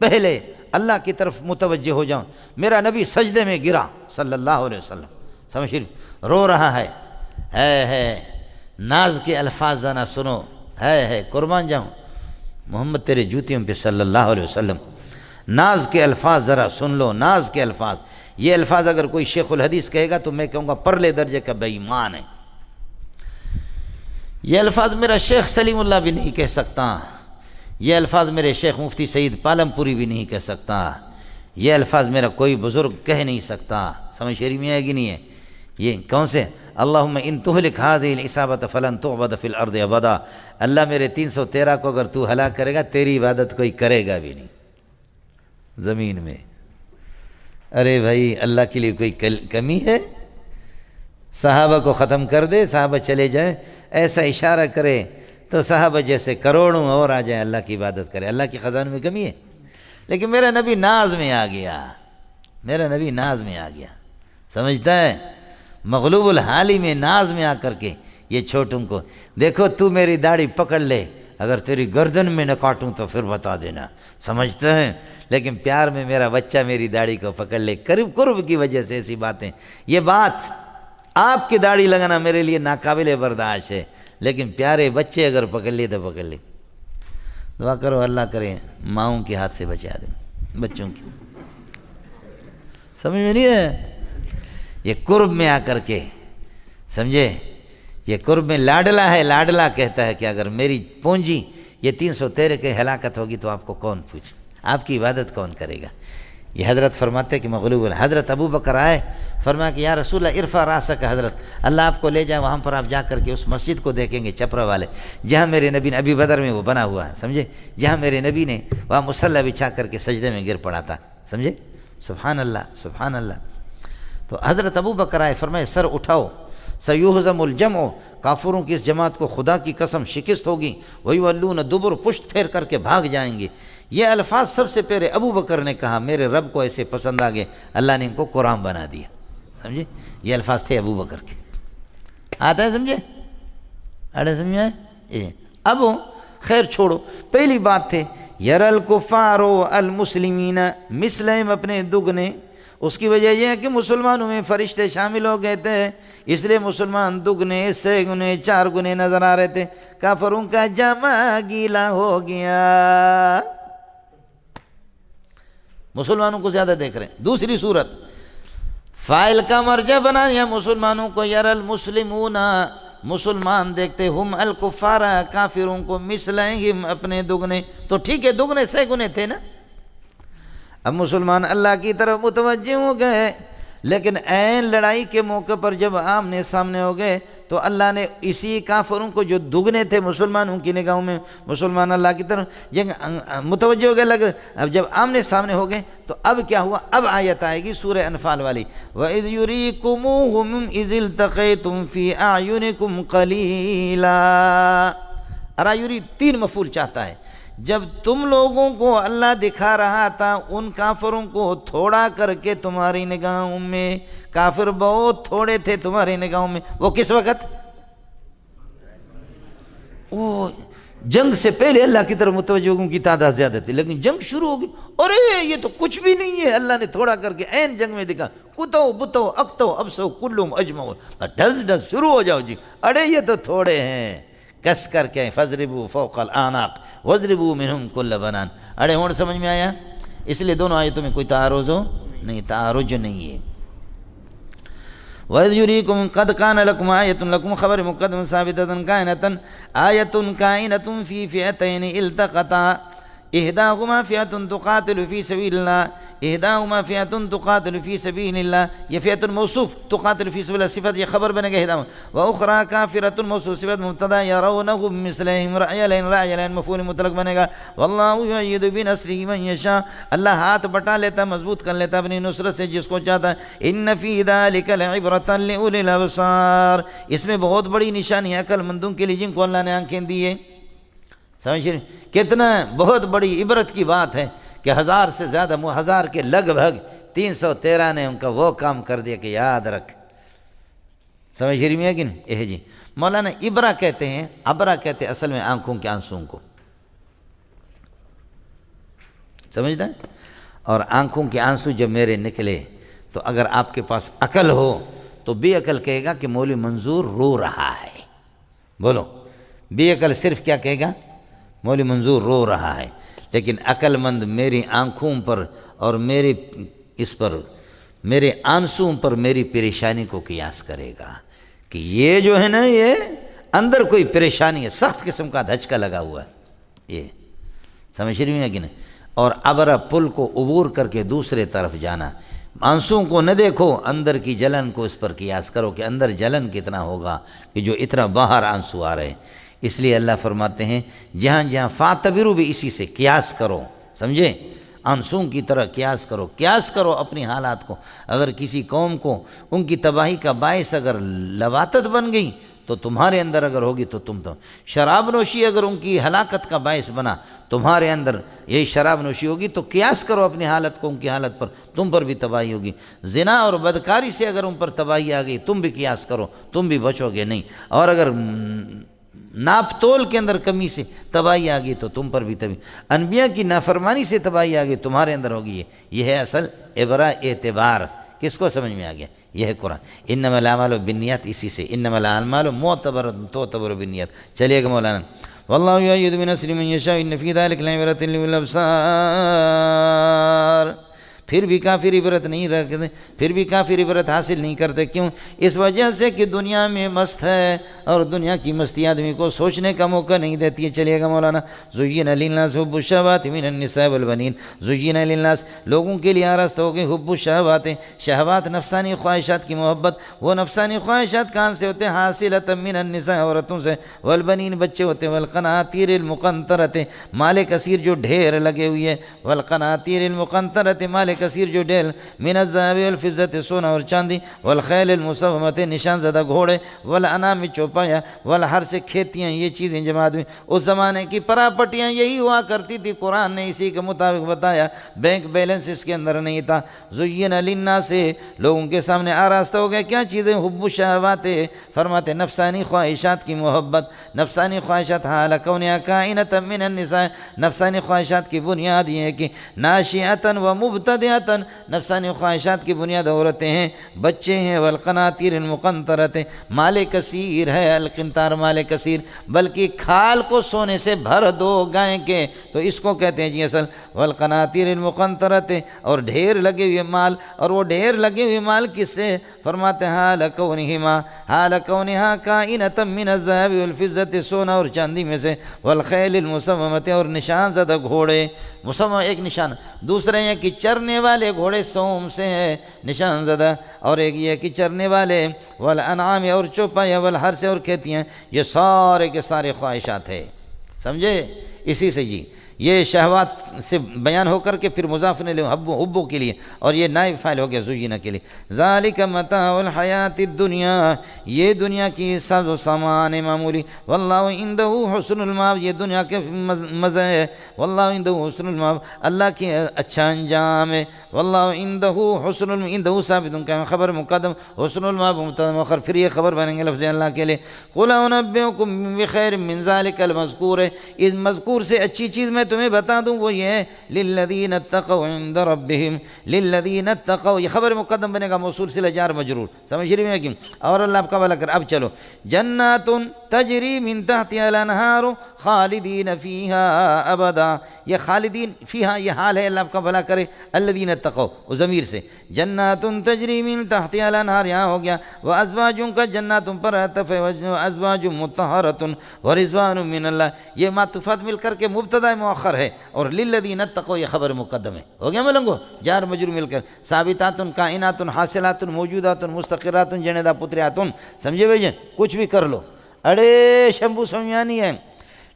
پہلے اللہ کی طرف متوجہ ہو جاؤں۔ میرا نبی سجدے میں گرا صلی اللہ علیہ وسلم، سمجھ رو رہا ہے ناز کے الفاظ ذرا سنو، ہے قربان جاؤں محمد تیرے جوتیوں پہ صلی اللہ علیہ وسلم، ناز کے الفاظ ذرا سن لو، ناز کے الفاظ۔ یہ الفاظ اگر کوئی شیخ الحدیث کہے گا تو میں کہوں گا پرلے درجے کا بے ایمان ہے۔ یہ الفاظ میرا شیخ سلیم اللہ بھی نہیں کہہ سکتا، یہ الفاظ میرے شیخ مفتی سعید پالم پوری بھی نہیں کہہ سکتا، یہ الفاظ میرا کوئی بزرگ کہہ نہیں سکتا۔ سمجھ شریف میں ہے کہ نہیں ہے؟ یہ کون سے؟ اللہم ان تہلک ہذہ العصابۃ فلن تعبد فی الارض ابدا، اللہ میرے 313 کو اگر تو ہلاک کرے گا، تیری عبادت کوئی کرے گا بھی نہیں زمین میں۔ ارے بھائی، اللہ کے لیے کوئی کمی ہے؟ صحابہ کو ختم کر دے، صحابہ چلے جائیں، ایسا اشارہ کرے تو صحابہ جیسے کروڑوں اور آ جائیں، اللہ کی عبادت کرے۔ اللہ کی خزانے میں کمی ہے؟ لیکن میرا نبی ناز میں آ گیا، میرا نبی ناز میں آ گیا، سمجھتا ہے؟ مغلوب الحالی میں ناز میں آ کر کے یہ چھوٹوں کو، دیکھو تو میری داڑھی پکڑ لے، اگر تیری گردن میں نہ کاٹوں تو پھر بتا دینا، سمجھتے ہیں؟ لیکن پیار میں میرا بچہ میری داڑھی کو پکڑ لے، قرب کی وجہ سے ایسی باتیں۔ یہ بات آپ کی داڑھی لگانا میرے لیے ناقابل برداشت ہے، لیکن پیارے بچے اگر پکڑ لیے تو پکڑ لے۔ دعا کرو اللہ کرے ماؤں کے ہاتھ سے بچا دیں بچوں کی، سمجھ میں نہیں ہے؟ یہ قرب میں آ کر کے، سمجھے؟ یہ قرب میں لاڈلا ہے، لاڈلا کہتا ہے کہ اگر میری پونجی یہ 313 کے ہلاکت ہوگی تو آپ کو کون پوچھ، آپ کی عبادت کون کرے گا؟ یہ حضرت فرماتے کہ مغلوب حضرت ابو بکر آئے، فرمایا کہ یا رسول اللہ ارفع راسک، حضرت اللہ آپ کو لے جائے، وہاں پر آپ جا کر کے اس مسجد کو دیکھیں گے چپرا والے، جہاں میرے نبی نے ابی بدر میں وہ بنا ہوا ہے، سمجھے؟ جہاں میرے نبی نے وہاں مصلی بچھا کر کے سجدے میں گر پڑا تھا، سمجھے؟ سبحان اللہ سبحان اللہ۔ تو حضرت ابو بکر آئے، فرمائے سر اٹھاؤ، سیہزم الجمع، کافروں کی اس جماعت کو خدا کی قسم شکست ہوگی، ویولون دبر، پشت پھیر کر کے بھاگ جائیں گے۔ یہ الفاظ سب سے پہلے ابو بکر نے کہا، میرے رب کو ایسے پسند آ گئے، اللہ نے ان کو قرآن بنا دیا، سمجھے؟ یہ الفاظ تھے ابو بکر کے، آتا ہے سمجھے؟ اڑے سمجھے؟ اب خیر چھوڑو، پہلی بات تھے یر الکفار المسلمین مثلہم، اپنے دگنے۔ اس کی وجہ یہ ہے کہ مسلمانوں میں فرشتے شامل ہو گئے تھے، اس لیے مسلمان دگنے 6 گنے 4 گنے نظر آ رہے تھے، کافروں کا جمع گیلا ہو گیا، مسلمانوں کو زیادہ دیکھ رہے ہیں۔ دوسری صورت، فاعل کا مرجع بنایا مسلمانوں کو، یر المسلمون، مسلمان دیکھتے، ہم الکفار، کافروں کو، مثلہم، اپنے دگنے۔ تو ٹھیک ہے، دگنے 6 گنے تھے نا۔ اب مسلمان اللہ کی طرف متوجہ ہو گئے، لیکن عین لڑائی کے موقع پر جب آمنے سامنے ہو گئے تو اللہ نے اسی کافروں کو جو دگنے تھے مسلمانوں کی نگاہوں میں، مسلمان اللہ کی طرف متوجہ ہو گئے لگے۔ اب جب آمنے سامنے ہو گئے تو اب کیا ہوا؟ اب آیت آئے گی سورہ انفال والی، وَإِذْ يُرِيكُمُوهُمْ إِذِ الْتَقَيْتُمْ فِي أَعْيُنِكُمْ قَلِيلًا۔ ارایوری 3 مفعول چاہتا ہے، جب تم لوگوں کو اللہ دکھا رہا تھا ان کافروں کو تھوڑا کر کے تمہاری نگاہوں میں، کافر بہت تھوڑے تھے تمہاری نگاہوں میں، وہ کس وقت؟ وہ جنگ سے پہلے اللہ کی طرف متوجہوں کی تعداد زیادہ تھی، لیکن جنگ شروع ہو گئی، ارے یہ تو کچھ بھی نہیں ہے، اللہ نے تھوڑا کر کے عین جنگ میں دکھا، کتو بتو اکتو ابسو کلم اجمعو، ڈھس شروع ہو جاؤ جی، ارے یہ تو تھوڑے ہیں، کس کر کے فضربوا فوق الاعناق وضربوا منهم كل بنان۔ اڑے ہون سمجھ میں آیا؟ اس لیے دونوں آیتوں میں کوئی تعارض نہیں، تعارض نہیں ہے۔ وَإِذْ يُرِيكُمْ قَدْ كَانَ لَكُمْ آيَةٌ لَكُمْ خبر مقدم ثابتة كائنة آية كائنة في فئتين التقطا احداهما فئة تقاتل في سبيل الله احداهما فئة تقاتل في سبيل الله یہ فئة موصوف تقاتل في سبيل الله صفت یہ خبر بنے گا احداهما واخرى كافرة موصوف صفت مبتدا يرونهم مثلهم رأي العين مفعول مطلق بنے گا والله يؤيد بنصره من يشاء اللہ ہاتھ بٹا لیتا مضبوط کر لیتا اپنی نصرت سے جس کو چاہتا ہے ان فی ذلک لعبرۃ لأولی الابصار اس میں بہت بڑی نشانی ہے عقل مندوں کے لیے جن کو اللہ نے آنکھیں دی ہے سمجھ رہے کتنا بہت بڑی عبرت کی بات ہے کہ 1000 سے زیادہ 1000 کے لگ بھگ 313 نے ان کا وہ کام کر دیا کہ یاد رکھ سمجھ رہی ہے کہ نہیں جی مولانا عبرہ کہتے ہیں عبرہ کہتے ہیں اصل میں آنکھوں کے آنسوں کو سمجھتا ہے اور آنکھوں کے آنسو جب میرے نکلے تو اگر آپ کے پاس عقل ہو تو بے عقل کہے گا کہ مولوی منظور رو رہا ہے بولو بے عقل صرف کیا کہے گا مولوی منظور رو رہا ہے لیکن عقل مند میری آنکھوں پر اور میرے اس پر میرے آنسوں پر میری پریشانی کو قیاس کرے گا کہ یہ جو ہے نا یہ اندر کوئی پریشانی ہے سخت قسم کا دھچکا لگا ہوا ہے یہ سمجھ رہی ہیں کہ نہیں اور عبرہ پل کو عبور کر کے دوسرے طرف جانا آنسوں کو نہ دیکھو اندر کی جلن کو اس پر قیاس کرو کہ اندر جلن کتنا ہوگا کہ جو اتنا باہر آنسو آ رہے ہیں اس لیے اللہ فرماتے ہیں جہاں جہاں فاتبرو بھی اسی سے قیاس کرو سمجھے آنسوں کی طرح قیاس کرو اپنی حالات کو اگر کسی قوم کو ان کی تباہی کا باعث اگر لواطت بن گئی تو تمہارے اندر اگر ہوگی تو تم شراب نوشی اگر ان کی ہلاکت کا باعث بنا تمہارے اندر یہی شراب نوشی ہوگی تو قیاس کرو اپنی حالت کو ان کی حالت پر تم پر بھی تباہی ہوگی زنا اور بدکاری سے اگر ان پر تباہی آ گئی تم بھی قیاس کرو تم بھی بچو گے نہیں اور اگر ناپ تول کے اندر کمی سے تباہی آ گئی تو تم پر بھی انبیاء کی نافرمانی سے تباہی آ گئی تمہارے اندر ہوگی یہ ہے اصل عبرہ اعتبار کس کو سمجھ میں آ گیا یہ ہے قرآن انما الاعمال بالنیات اسی سے انما الاعمال معتبر بالنیات چلیے گا مولانا واللہ یؤید بنصرہ من یشاء ان فی ذلک لعبرۃ لأولی الابصار پھر بھی کافر عبرت نہیں رکھتے پھر بھی کافر عبرت حاصل نہیں کرتے کیوں اس وجہ سے کہ دنیا میں مست ہے اور دنیا کی مستی آدمی کو سوچنے کا موقع نہیں دیتی ہے چلیے گا مولانا زین للناس حب الشہوات من النساء والبنین زین للناس لوگوں کے لیے آراستہ ہو گئی حب الشہوات شہوات نفسانی خواہشات کی محبت وہ نفسانی خواہشات کہاں سے ہوتے ہیں حاصلۃ من النساء عورتوں سے والبنین بچے ہوتے ہیں والقناطیر المقنطرۃ مال کثیر جو ڈھیر لگے ہوئے والقناطیر المقنطرۃ مال کثیر جو ڈھیر من الذهب والفضة سونا اور چاندی والخیل المسومۃ نشان زدہ گھوڑے والانعام چوپایاں والحرث کھیتیاں یہ چیزیں جماعت میں اس زمانے کی پراپرٹیاں یہی ہوا کرتی تھی قرآن نے اسی کے مطابق بتایا بینک بیلنس اس کے اندر نہیں تھا زین للناس لوگوں کے سامنے آراستہ ہو گئے کیا چیزیں حب الشہوات فرماتے نفسانی خواہشات کی محبت نفسانی خواہشات حال کونہا کائنۃ من النساء نفسانی خواہشات کی بنیاد یہ ہے کہ ناشئۃ و مبتدئۃ نفسانی خواہشات کی بنیاد عورتیں ہیں بچے ہیں والقناطیر المقنطرۃ مال کثیر ہے القنطار مال کثیر بلکہ کھال کو سونے سے بھر دو گائے کے تو اس کو کہتے ہیں جی اصل والقناطیر المقنطرۃ اور ڈھیر لگے ہوئے مال اور وہ ڈھیر لگے ہوئے مال کس سے فرماتے ہیں حال کونہا کائنۃ من الذهب والفضة سونا اور چاندی میں سے والخیل المسومۃ اور نشان زدہ گھوڑے مسومہ ایک نشان دوسرے یہ کہ چرنے والے گھوڑے سوم سے ہیں نشان زدہ اور ایک یہ کہ چرنے والے والانعام اور چوپایاں والحرث اور کھیتیاں یہ سارے کے سارے خواہشات ہیں سمجھے اسی سے جی یہ شہوات سے بیان ہو کر کے پھر مضاف لے حبو کے لیے اور یہ نائب فاعل ہو گیا زینہ کے لیے ذالک متاع الحیات الدنیا یہ دنیا کی ساز و سامان معمولی واللہ عندہ حسن المآب یہ دنیا کے مزہ ہے واللہ عندہ حسن المآب اللہ کی اچھا انجام ہے واللہ عندہ حسن عندہ ثابت کا خبر مقدم حسن المآب مبتدا مؤخر پھر یہ خبر بنیں گے لفظ اللہ کے لیے قل انبئکم بخیر من ذلک المذکور اس مذکور حضور سے اچھی چیز میں تمہیں بتا دوں وہ یہ ہے للذین اتقوا عند ربہم، للذین اتقوا، یہ خبر مقدم بنے گا، موصول صلہ جار مجرور، سمجھ رہی ہیں کہ اور اللہ آپ کا بھلا کر۔ اب چلو، جنات تجری من تحتها الانہار خالدین فیہا ابدا، یہ خالدین فیہا یہ حال ہے، اللہ آپ کا بھلا کرے، الذین اتقوا وہ ضمیر سے، جنات تجری من تحتها الانہار یہاں ہو گیا، وازواجوں کا جناتوں پر عطف ہے، وازواج مطہرۃ ورضوان من اللہ، یہ معطوفات مل کر کے مبتدا مؤخر ہے، اور للذین اتقوا یہ خبر مقدم ہے، ہو گیا ملنگو، جار مجرور مل کر، ثابتات کائنات حاصلات موجودات مستقرات جنیدہ پتریات، سمجھے بھائی کچھ بھی کر لو، اڑے شمبو سمیانی ہے۔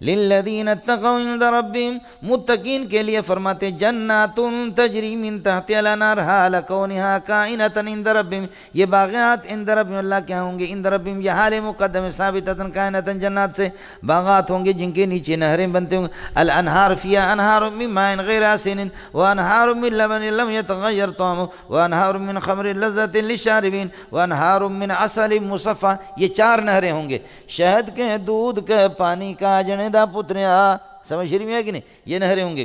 للذین اتقوا عند ربہم، متقین کے لیے فرماتے جنات تجری من تحتها الانہار حال کونہا کائنۃ عند ربہم، یہ باغات عند ربہم اللہ کیا ہوں گے، عند ربہم یہ حال مقدم ثابتۃ کائنۃ جنات سے باغات ہوں گے جن کے نیچے نہریں بنتے ہوں گے، الانہار فیہا انہار من ماء غیر آسن وانہار من لبن لم یتغیر طعمہ وانہار من خمر لذۃ للشاربین وانہار من عسل مصفی، یہ چار نہریں ہوں گے، شہد کے، دودھ کے، پانی کا، جنیدہ پتریا، سمجھ رہی ہے کہ نہیں، یہ نہریں ہوں گے۔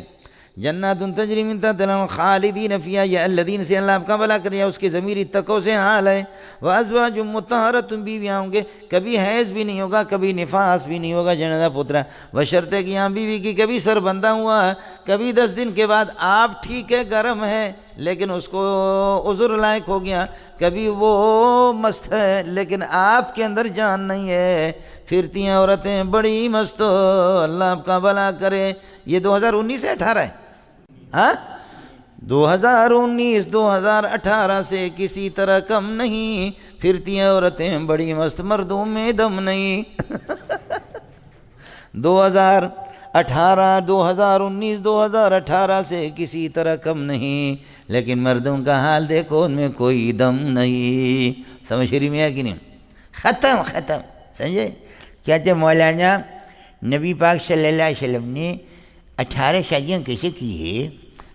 جنات تجری من تحتها الانہار خالدین فیہا، یہ الذین سے اللہ آپ کا بھلا کرے، اس کی ضمیر اتقوا سے حال ہے، وازواج مطہرۃ بیویاں ہوں گے، کبھی حیض بھی نہیں ہوگا، کبھی نفاس بھی نہیں ہوگا، جنیدہ پترا، بشرطے کہ یہاں بیوی کی کبھی سر بندھا ہوا ہے، کبھی 10 دن کے بعد آپ ٹھیک ہے گرم ہے لیکن اس کو عذر لائق ہو گیا، کبھی وہ مست ہے لیکن آپ کے اندر جان نہیں ہے، پھرتی ہیں عورتیں بڑی مست، اللہ آپ کا بھلا کرے۔ یہ 2019 سے 18 ہے، ہاں 2019 2018 سے کسی طرح کم نہیں، پھرتی ہیں عورتیں بڑی مست، مردوں میں دم نہیں۔ 2019 2018 سے کسی طرح کم نہیں، لیکن مردوں کا حال دیکھو ان میں کوئی دم نہیں، سمجھ رہی میں ہے کہ نہیں، ختم سمجھے۔ کہتے مولانا نبی پاک صلی اللہ علیہ وسلم نے 18 شادیاں کیسے کی ہے،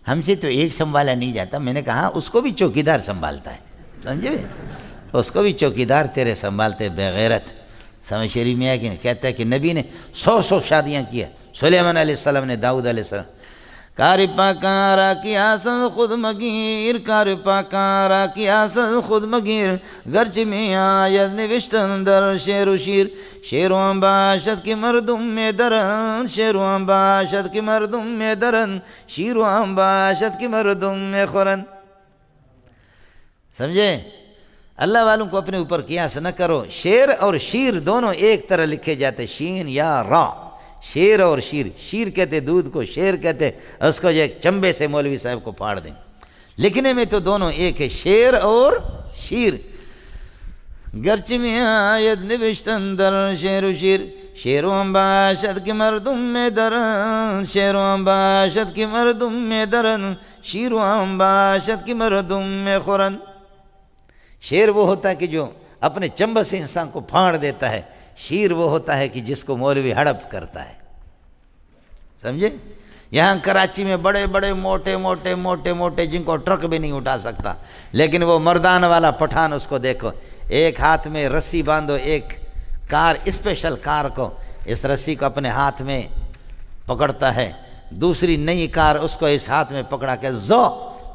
ہم سے تو ایک سنبھالا نہیں جاتا۔ میں نے کہا اس کو بھی چوکیدار سنبھالتا ہے، سمجھے، اس کو بھی چوکیدار تیرے سنبھالتے بغیرت، سمجھ شریف میں ہے کہ نہیں۔ کہتا ہے کہ نبی نے 100 شادیاں کی ہے، سلیمان علیہ السلام نے، داؤد علیہ السلام، کار پاکارا کی آسن خود مگیر، کار پاکارا کی آسن خود مگیر، گرچ میں آید نوشتن در شیر و شیر، شیر و باشد کی مردم میں درن، شیر و باشد کی مردم میں درن، شیر و باشد کی مردم میں خورن، سمجھے۔ اللہ والوں کو اپنے اوپر قیاس نہ کرو، شیر اور شیر دونوں ایک طرح لکھے جاتے، شین یا را، شیر اور شیر، شیر کہتے دودھ کو، شیر کہتے اس کو جو ایک چمبے سے مولوی صاحب کو پھاڑ دیں، لکھنے میں تو دونوں ایک ہے، شیر اور شیر۔ گرچ میں آید نوشتن در شیر و شیر، شیر و باشد کی مردم میں درن، شیر و باشد کی مردم میں درن، شیر و باشد کی مردم میں خورن۔ شیر وہ ہوتا ہے کہ جو اپنے چمبے سے انسان کو پھاڑ دیتا ہے، شیر وہ ہوتا ہے کہ جس کو مولوی ہڑپ کرتا ہے، سمجھے۔ یہاں کراچی میں بڑے بڑے موٹے جن کو ٹرک بھی نہیں اٹھا سکتا، لیکن وہ مردان والا پٹھان، اس کو دیکھو، ایک ہاتھ میں رسی باندھو، ایک کار، اسپیشل کار کو، اس رسی کو اپنے ہاتھ میں پکڑتا ہے، دوسری نئی کار اس کو اس ہاتھ میں پکڑا کے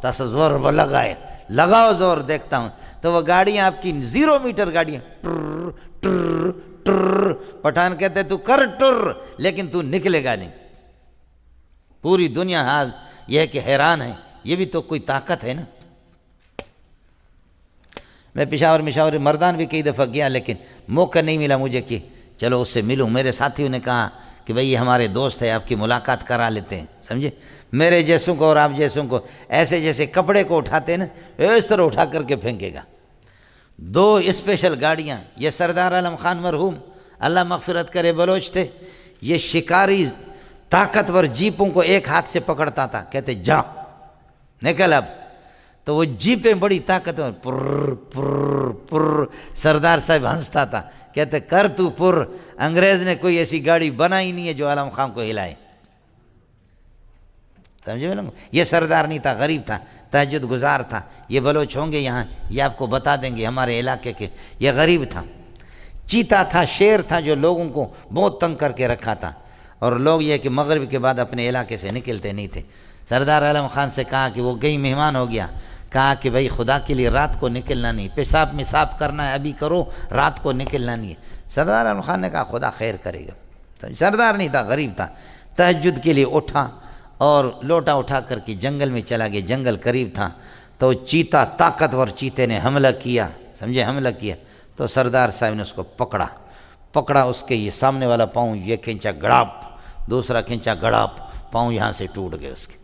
تس زور وہ لگاؤ زور، دیکھتا ہوں تو وہ گاڑیاں آپ کی 0 میٹر گاڑیاں ٹر ٹر ٹر، پٹھان کہتے تو کر ٹر، لیکن تو نکلے گا نہیں۔ پوری دنیا آج یہ ہے کہ حیران ہے، یہ بھی تو کوئی طاقت ہے نا۔ میں پشاور مردان بھی کئی دفعہ گیا، لیکن موقع نہیں ملا مجھے کہ چلو اس سے ملوں۔ میرے ساتھیوں نے کہا کہ بھئی یہ ہمارے دوست ہے، آپ کی ملاقات کرا لیتے ہیں، سمجھے۔ میرے جیسوں کو اور آپ جیسوں کو ایسے جیسے کپڑے کو اٹھاتے ہیں نا، اس طرح اٹھا کر کے پھینکے گا۔ 2 اسپیشل گاڑیاں، یہ سردار عالم خان مرحوم اللہ مغفرت کرے بلوچ تھے، یہ شکاری طاقتور جیپوں کو ایک ہاتھ سے پکڑتا تھا، کہتے جا نکل اب، تو وہ جیپیں بڑی طاقتور، پر پر پر، سردار صاحب ہنستا تھا، کہتے کر تو پر، انگریز نے کوئی ایسی گاڑی بنائی نہیں ہے جو عالم خان کو ہلائے، سمجھے نا۔ یہ سردار نہیں تھا، غریب تھا، تہجد گزار تھا۔ یہ بلوچ ہوں گے یہاں، یہ آپ کو بتا دیں گے ہمارے علاقے کے، یہ غریب تھا، چیتا تھا، شیر تھا جو لوگوں کو بہت تنگ کر کے رکھا تھا، اور لوگ یہ کہ مغرب کے بعد اپنے علاقے سے نکلتے نہیں تھے۔ سردار عالم خان سے کہا کہ وہ کہیں مہمان ہو گیا، کہا کہ بھائی خدا کے لیے رات کو نکلنا نہیں، پیشاب میں صاف کرنا ہے ابھی کرو، رات کو نکلنا نہیں ہے۔ سردار عالم خان نے کہا خدا خیر کرے گا۔ سردار نہیں تھا، غریب تھا، تہجد کے لیے اٹھا اور لوٹا اٹھا کر کے جنگل میں چلا گیا۔ جنگل قریب تھا تو چیتا، طاقتور چیتے نے حملہ کیا، سمجھے، حملہ کیا تو سردار صاحب نے اس کو پکڑا، اس کے یہ سامنے والا پاؤں یہ کھینچا گڑاپ، دوسرا کھینچا گڑاپ، پاؤں یہاں سے ٹوٹ گئے، اس کے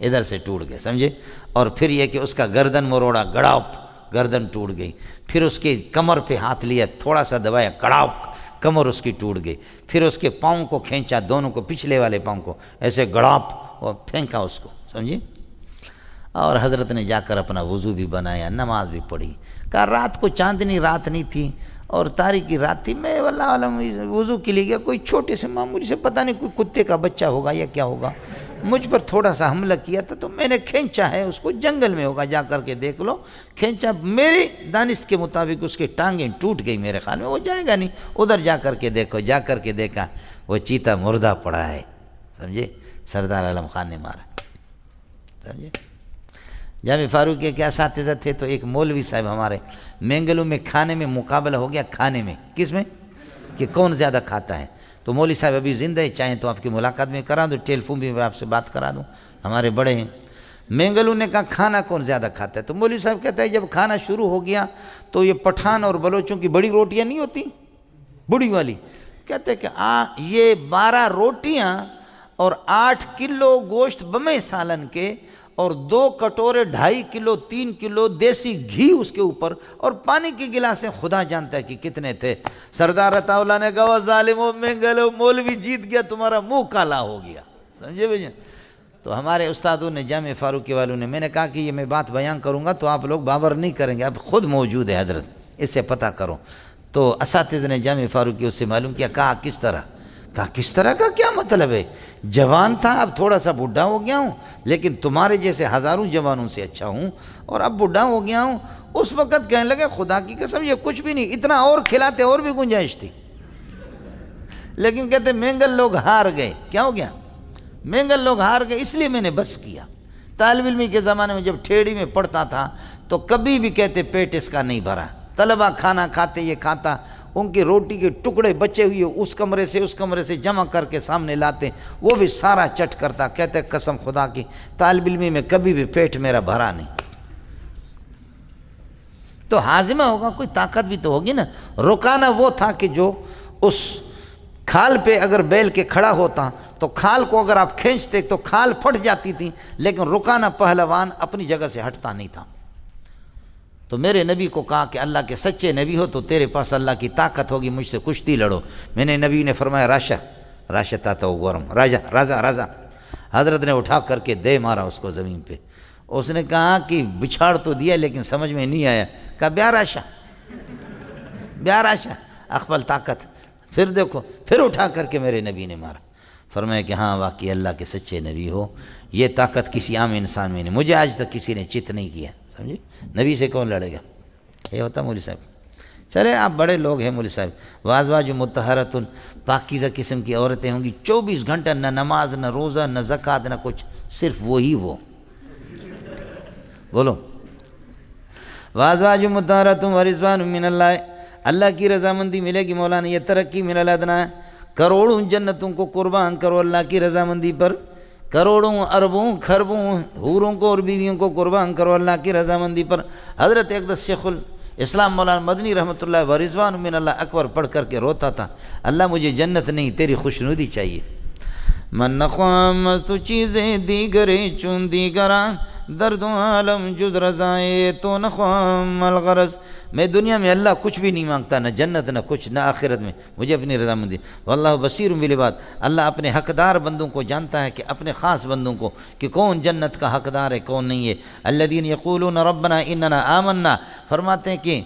ادھر سے ٹوٹ گئے، سمجھے۔ اور پھر یہ کہ اس کا گردن مروڑا، گڑاپ، گردن ٹوٹ گئی۔ پھر اس کے کمر پہ ہاتھ لیا، تھوڑا سا دبایا، گڑاپ، کمر اس کی ٹوٹ گئی۔ پھر اس کے پاؤں کو کھینچا، دونوں کو، پچھلے والے پاؤں کو ایسے گڑاپ اور پھینکا اس کو، سمجھے۔ اور حضرت نے جا کر اپنا وضو بھی بنایا، نماز بھی پڑھی۔ کہا رات کو چاندنی رات نہیں تھی اور تاریکی رات تھی، میں واللہ عالم وضو کے لیے گیا، کوئی چھوٹے سے معمولی سے، پتہ نہیں کوئی کتے کا بچہ ہوگا یا کیا ہوگا، مجھ پر تھوڑا سا حملہ کیا تھا تو میں نے کھینچا ہے اس کو، جنگل میں ہوگا، جا کر کے دیکھ لو، کھینچا، میری دانش کے مطابق اس کی ٹانگیں ٹوٹ گئی، میرے خیال میں وہ جائے گا نہیں، ادھر جا کر کے دیکھو۔ جا کر کے دیکھا وہ چیتا مردہ پڑا ہے، سمجھے، سردار عالم خان نے مارا، سمجھے۔ جامع فاروقیہ کے اساتذہ تھے تو ایک مولوی صاحب ہمارے مینگلو میں کھانے میں مقابلہ ہو گیا، کھانے میں، کس میں، کہ کون زیادہ کھاتا ہے۔ تو مولوی صاحب ابھی زندہ ہے، چاہیں تو آپ کی ملاقات میں کرا دوں، ٹیلی فون بھی میں آپ سے بات کرا دوں، ہمارے بڑے ہیں۔ مینگلو نے کہا کھانا کون زیادہ کھاتا ہے؟ تو مولوی صاحب کہتا ہے جب کھانا شروع ہو گیا تو یہ پٹھان اور بلوچوں کی بڑی روٹیاں نہیں ہوتی، بڑی والی، کہتے ہیں کہ یہ 12 روٹیاں اور 8 کلو گوشت بمے سالن کے اور 2 کٹورے 2.5 کلو 3 کلو دیسی گھی اس کے اوپر اور پانی کی گلاسیں، خدا جانتا ہے کہ کتنے تھے۔ سردار عطا اللہ نے کہا ظالموں، مینگلو مولوی جیت گیا، تمہارا منہ کالا ہو گیا، سمجھے بھائی۔ تو ہمارے استادوں نے، جامع فاروقی والوں نے، میں نے کہا کہ یہ میں بات بیان کروں گا تو آپ لوگ باور نہیں کریں گے، اب خود موجود ہے حضرت، اس سے پتہ کرو۔ تو اساتذہ نے جامع فاروقی اس سے معلوم کیا، کہا کس طرح؟ کہا کس طرح کا کیا مطلب ہے؟ جوان تھا، اب تھوڑا سا بڈھا ہو گیا ہوں، لیکن تمہارے جیسے ہزاروں جوانوں سے اچھا ہوں، اور اب بڈھا ہو گیا ہوں۔ اس وقت کہنے لگے خدا کی قسم یہ کچھ بھی نہیں، اتنا اور کھلاتے اور بھی گنجائش تھی، لیکن کہتے مینگل لوگ ہار گئے۔ کیا ہو گیا؟ مینگل لوگ ہار گئے، اس لیے میں نے بس کیا۔ طالب علمی کے زمانے میں جب ٹھیڑی میں پڑھتا تھا تو کبھی بھی کہتے پیٹ اس کا نہیں بھرا، طلبہ کھانا کھاتے، یہ کھاتا، ان کی روٹی کے ٹکڑے بچے ہوئے اس کمرے سے جمع کر کے سامنے لاتے، وہ بھی سارا چٹ کرتا، کہتے قسم خدا کی طالب علمی میں کبھی بھی پیٹ میرا بھرا نہیں۔ تو ہاضمہ ہوگا، کوئی طاقت بھی تو ہوگی نا۔ رکانا وہ تھا کہ جو اس کھال پہ اگر بیل کے کھڑا ہوتا تو کھال کو اگر آپ کھینچتے تو کھال پھٹ جاتی تھی، لیکن رکانا پہلوان اپنی جگہ سے ہٹتا نہیں تھا۔ تو میرے نبی کو کہا کہ اللہ کے سچے نبی ہو تو تیرے پاس اللہ کی طاقت ہوگی، مجھ سے کشتی لڑو۔ میں نے نبی نے فرمایا راشا تا گورم، راجا۔ حضرت نے اٹھا کر کے دے مارا اس کو زمین پہ۔ اس نے کہا کہ بچھاڑ تو دیا لیکن سمجھ میں نہیں آیا۔ کہا بیا راشا اخبل طاقت۔ پھر دیکھو، پھر اٹھا کر کے میرے نبی نے مارا۔ فرمایا کہ ہاں واقعی اللہ کے سچے نبی ہو، یہ طاقت کسی عام انسان میں نہیں، مجھے آج تک کسی نے چت نہیں کیا، سمجھے۔ نبی سے کون لڑے گا؟ یہ ہوتا مولوی صاحب۔ چلے آپ بڑے لوگ ہیں مولوی صاحب۔ وازواج مطہرۃ، پاکیزہ قسم کی عورتیں ہوں گی، 24 گھنٹہ نہ نماز نہ روزہ نہ زکوٰۃ نہ کچھ، صرف وہی وہ بولو۔ وازواج مطہرۃ ورضوان من اللہ، اللہ کی رضامندی ملے گی مولانا، یہ ترقی من الادنیٰ ہے۔ کروڑوں جنتوں کو قربان کرو اللہ کی رضامندی پر، کروڑوں اربوں خربوں حوروں کو اور بیویوں کو قربان کرو اللہ کی رضامندی پر۔ حضرت اقدس شیخ الاسلام مولانا مدنی رحمۃ اللہ ورضوان من اللہ اکبر پڑھ کر کے روتا تھا، اللہ مجھے جنت نہیں تیری خوشنودی چاہیے۔ من نخوام تو چیزیں دیگریں چون دیگران، درد و عالم جز رضائے تو نخوام الغرض۔ میں دنیا میں اللہ کچھ بھی نہیں مانگتا، نہ جنت نہ کچھ، نہ آخرت میں، مجھے اپنی رضامندی۔ واللہ بصیر بالعباد، اللہ اپنے حقدار بندوں کو جانتا ہے، کہ اپنے خاص بندوں کو کہ کون جنت کا حقدار ہے کون نہیں ہے۔ الذین یقولون ربنا اننا آمنا، فرماتے ہیں کہ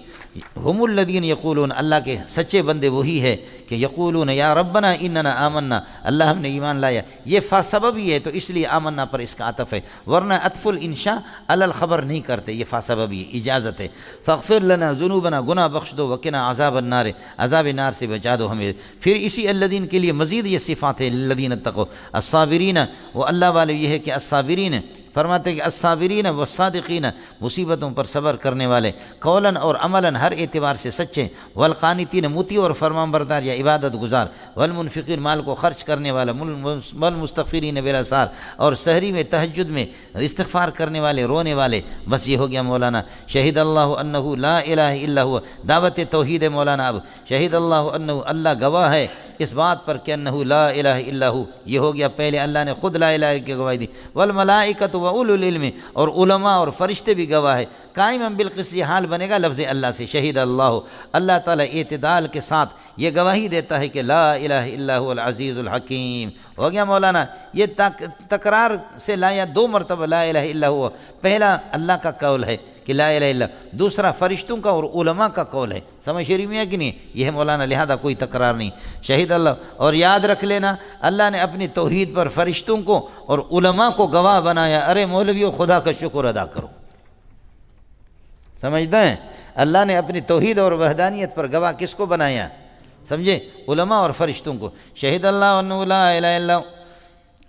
ہم الذین یقولون، اللہ کے سچے بندے وہی ہے کہ یقولون یا ربنا اننا آمنا، اللہ ہم نے ایمان لایا، یہ فا سببی ہے تو اس لیے آمنا پر اس کا عطف ہے، ورنہ عطف الانشاء علی الخبر نہیں کرتے، یہ فا سببی ہے، اجازت ہے۔ فاغفر لنا ذنوبنا، گناہ بخش دو، وقنا عذاب النار، عذاب نار سے بچا دو ہمیں۔ پھر اسی الذین کے لیے مزید یہ صفات ہے، للذین اتقوا الصابرین، وہ اللہ والے یہ ہے کہ الصابرین فرماتے کہ الصابرین والصادقین، مصیبتوں پر صبر کرنے والے، قولاً اور عملاً ہر اعتبار سے سچے، والقانتین مطیع اور فرمان بردار یا عبادت گزار، والمنفقین مال کو خرچ کرنے والا، والمستغفرین بالاسحار اور سحری میں تہجد میں استغفار کرنے والے، رونے والے۔ بس یہ ہو گیا مولانا۔ شہید اللہ انہ لا الہ الا ہوا، دعوت توحید ہے مولانا۔ اب شہید اللہ انہ، اللہ گواہ ہے اس بات پر کہ انہ لا الہ الا ہو، یہ ہو گیا پہلے اللہ نے خود لا الہ کی گواہی دی، والملائکۃ واولو العلم، اور علماء اور فرشتے بھی گواہ ہے، قائما بالقسط، یہ حال بنے گا لفظ اللہ سے، شہید اللہ، اللہ تعالیٰ اعتدال کے ساتھ یہ گواہی دیتا ہے کہ لا الہ الا هو العزیز الحکیم۔ ہو گیا مولانا۔ یہ تکرار سے لایا، دو مرتبہ لا الہ الا ہوا، پہلا اللہ کا قول ہے کہ لا الہ الا، دوسرا فرشتوں کا اور علماء کا قول ہے، سمجھ شریف میں ہے کہ نہیں؟ یہ ہے مولانا، لہذا کوئی تکرار نہیں، شہید اللہ۔ اور یاد رکھ لینا، اللہ نے اپنی توحید پر فرشتوں کو اور علماء کو گواہ بنایا۔ ارے مولویوں، خدا کا شکر ادا کرو، سمجھتے ہیں؟ اللہ نے اپنی توحید اور وحدانیت پر گواہ کس کو بنایا؟ سمجھے؟ علماء اور فرشتوں کو۔ شہید اللہ انہ لا الہ الا،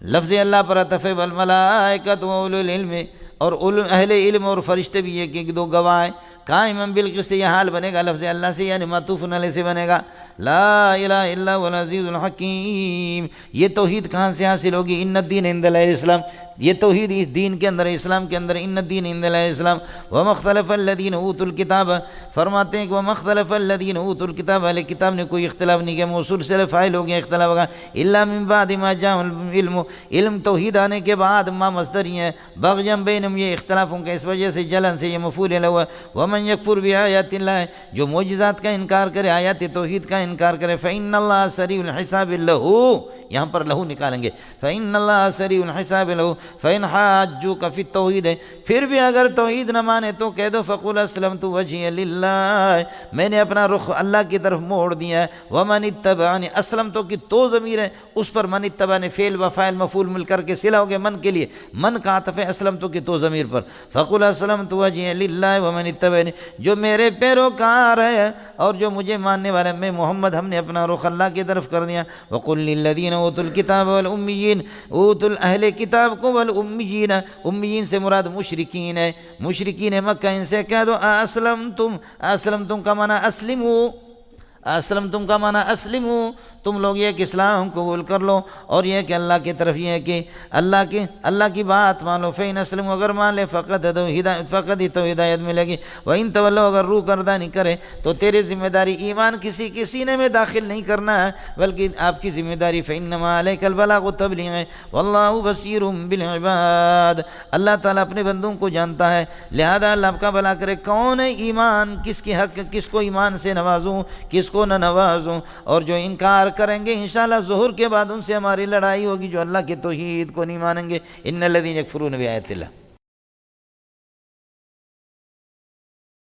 لفظ اللہ پر عطف ہے، والملائکۃ واولو العلم، اور اہل علم اور فرشتے بھی یہ کہ دو گواہ ہیں، قائما بالقسط، یہ حال بنے گا لفظ اللہ سے، یعنی معطوف علیہ سے بنے گا، لا الہ الا هو العزیز الحکیم۔ یہ توحید کہاں سے حاصل ہوگی؟ ان الدین عند اللہ الاسلام، یہ توحید اس دین کے اندر، اسلام کے اندر، ان الدین عند اللہ الاسلام۔ وما اختلف الذین اوتوا الکتاب، فرماتے ہیں کہ وما اختلف الذین اوتوا الکتاب، اہل کتاب نے کوئی اختلاف نہیں کیا، موصول سے فاعل ہو گیا اختلاف ہوگا، الا من بعد ما جاءهم العلم، علم توحید آنے کے بعد، ما مصدر ہی ہے، بغیا بینہم، یہ اختلافوں کے اس وجہ سے، جلن سے، یہ مفعول ہوا۔ ومن یکفر بآیات اللہ، جو معجزات کا انکار کرے، آیات توحید کا انکار کرے، فإن اللہ سریع الحساب لہ، یہاں پر لہو نکالیں گے، فإن اللہ سریع الحساب لہ، فإن حاجوک فی التوحید، پھر بھی اگر توحید نہ مانے تو کہہ دو فقل اسلمت وجہی للہ، میں نے اپنا رخ اللہ کی طرف موڑ دیا ہے، ومن اتبعنی، اسلمت کی تو ضمیر ہے، اس پر من اتبعنی فعل و فاعل مفعول مل کر کے صلہ ہو گئے من کے لیے، من کا عطف ہے اسلمت کی تو ضمیر پر، فقل اسلمت وجہی للہ ومن اتبعنی، جو میرے پیروکار ہے اور جو مجھے ماننے والے، میں محمد، ہم نے اپنا رخ اللہ کی طرف کر دیا۔ وقل للذین اوتوا الکتاب والامیین، اوتوا اہل کتاب کو، والامیین، امیین سے مراد مشرکین ہے، مشرکین مکہ، ان سے کہہ دو اسلمتم کا معنی اسلموا، اسلمتم کا معنی اسلموا، تم لوگ یہ کہ اسلام قبول کر لو، اور یہ کہ اللہ کی طرف یہ ہے کہ اللہ کی بات مان لو، فإن اسلموا، اگر مان لے، فقط تو ہدایت ملے گی، وإن تولوا، اگر روح گردانی کرے تو تیری ذمہ داری ایمان کسی کے سینے میں داخل نہیں کرنا ہے، بلکہ آپ کی ذمہ داری فإنما علیک البلاغ، تبلیغ ہے، واللہ بصیر بالعباد، اللہ تعالیٰ اپنے بندوں کو جانتا ہے، لہذا اللہ آپ کا بھلا کرے۔ کون ہے ایمان، کس کی حق، کس کو ایمان سے نوازوں، کس کو نہ نوازوں، اور جو انکار کریں گے انشاءاللہ ظہور کے بعد ان سے ہماری لڑائی ہوگی، جو اللہ کے توحید کو نہیں مانیں گے۔ ان الذین یکفرون بآیات اللہ۔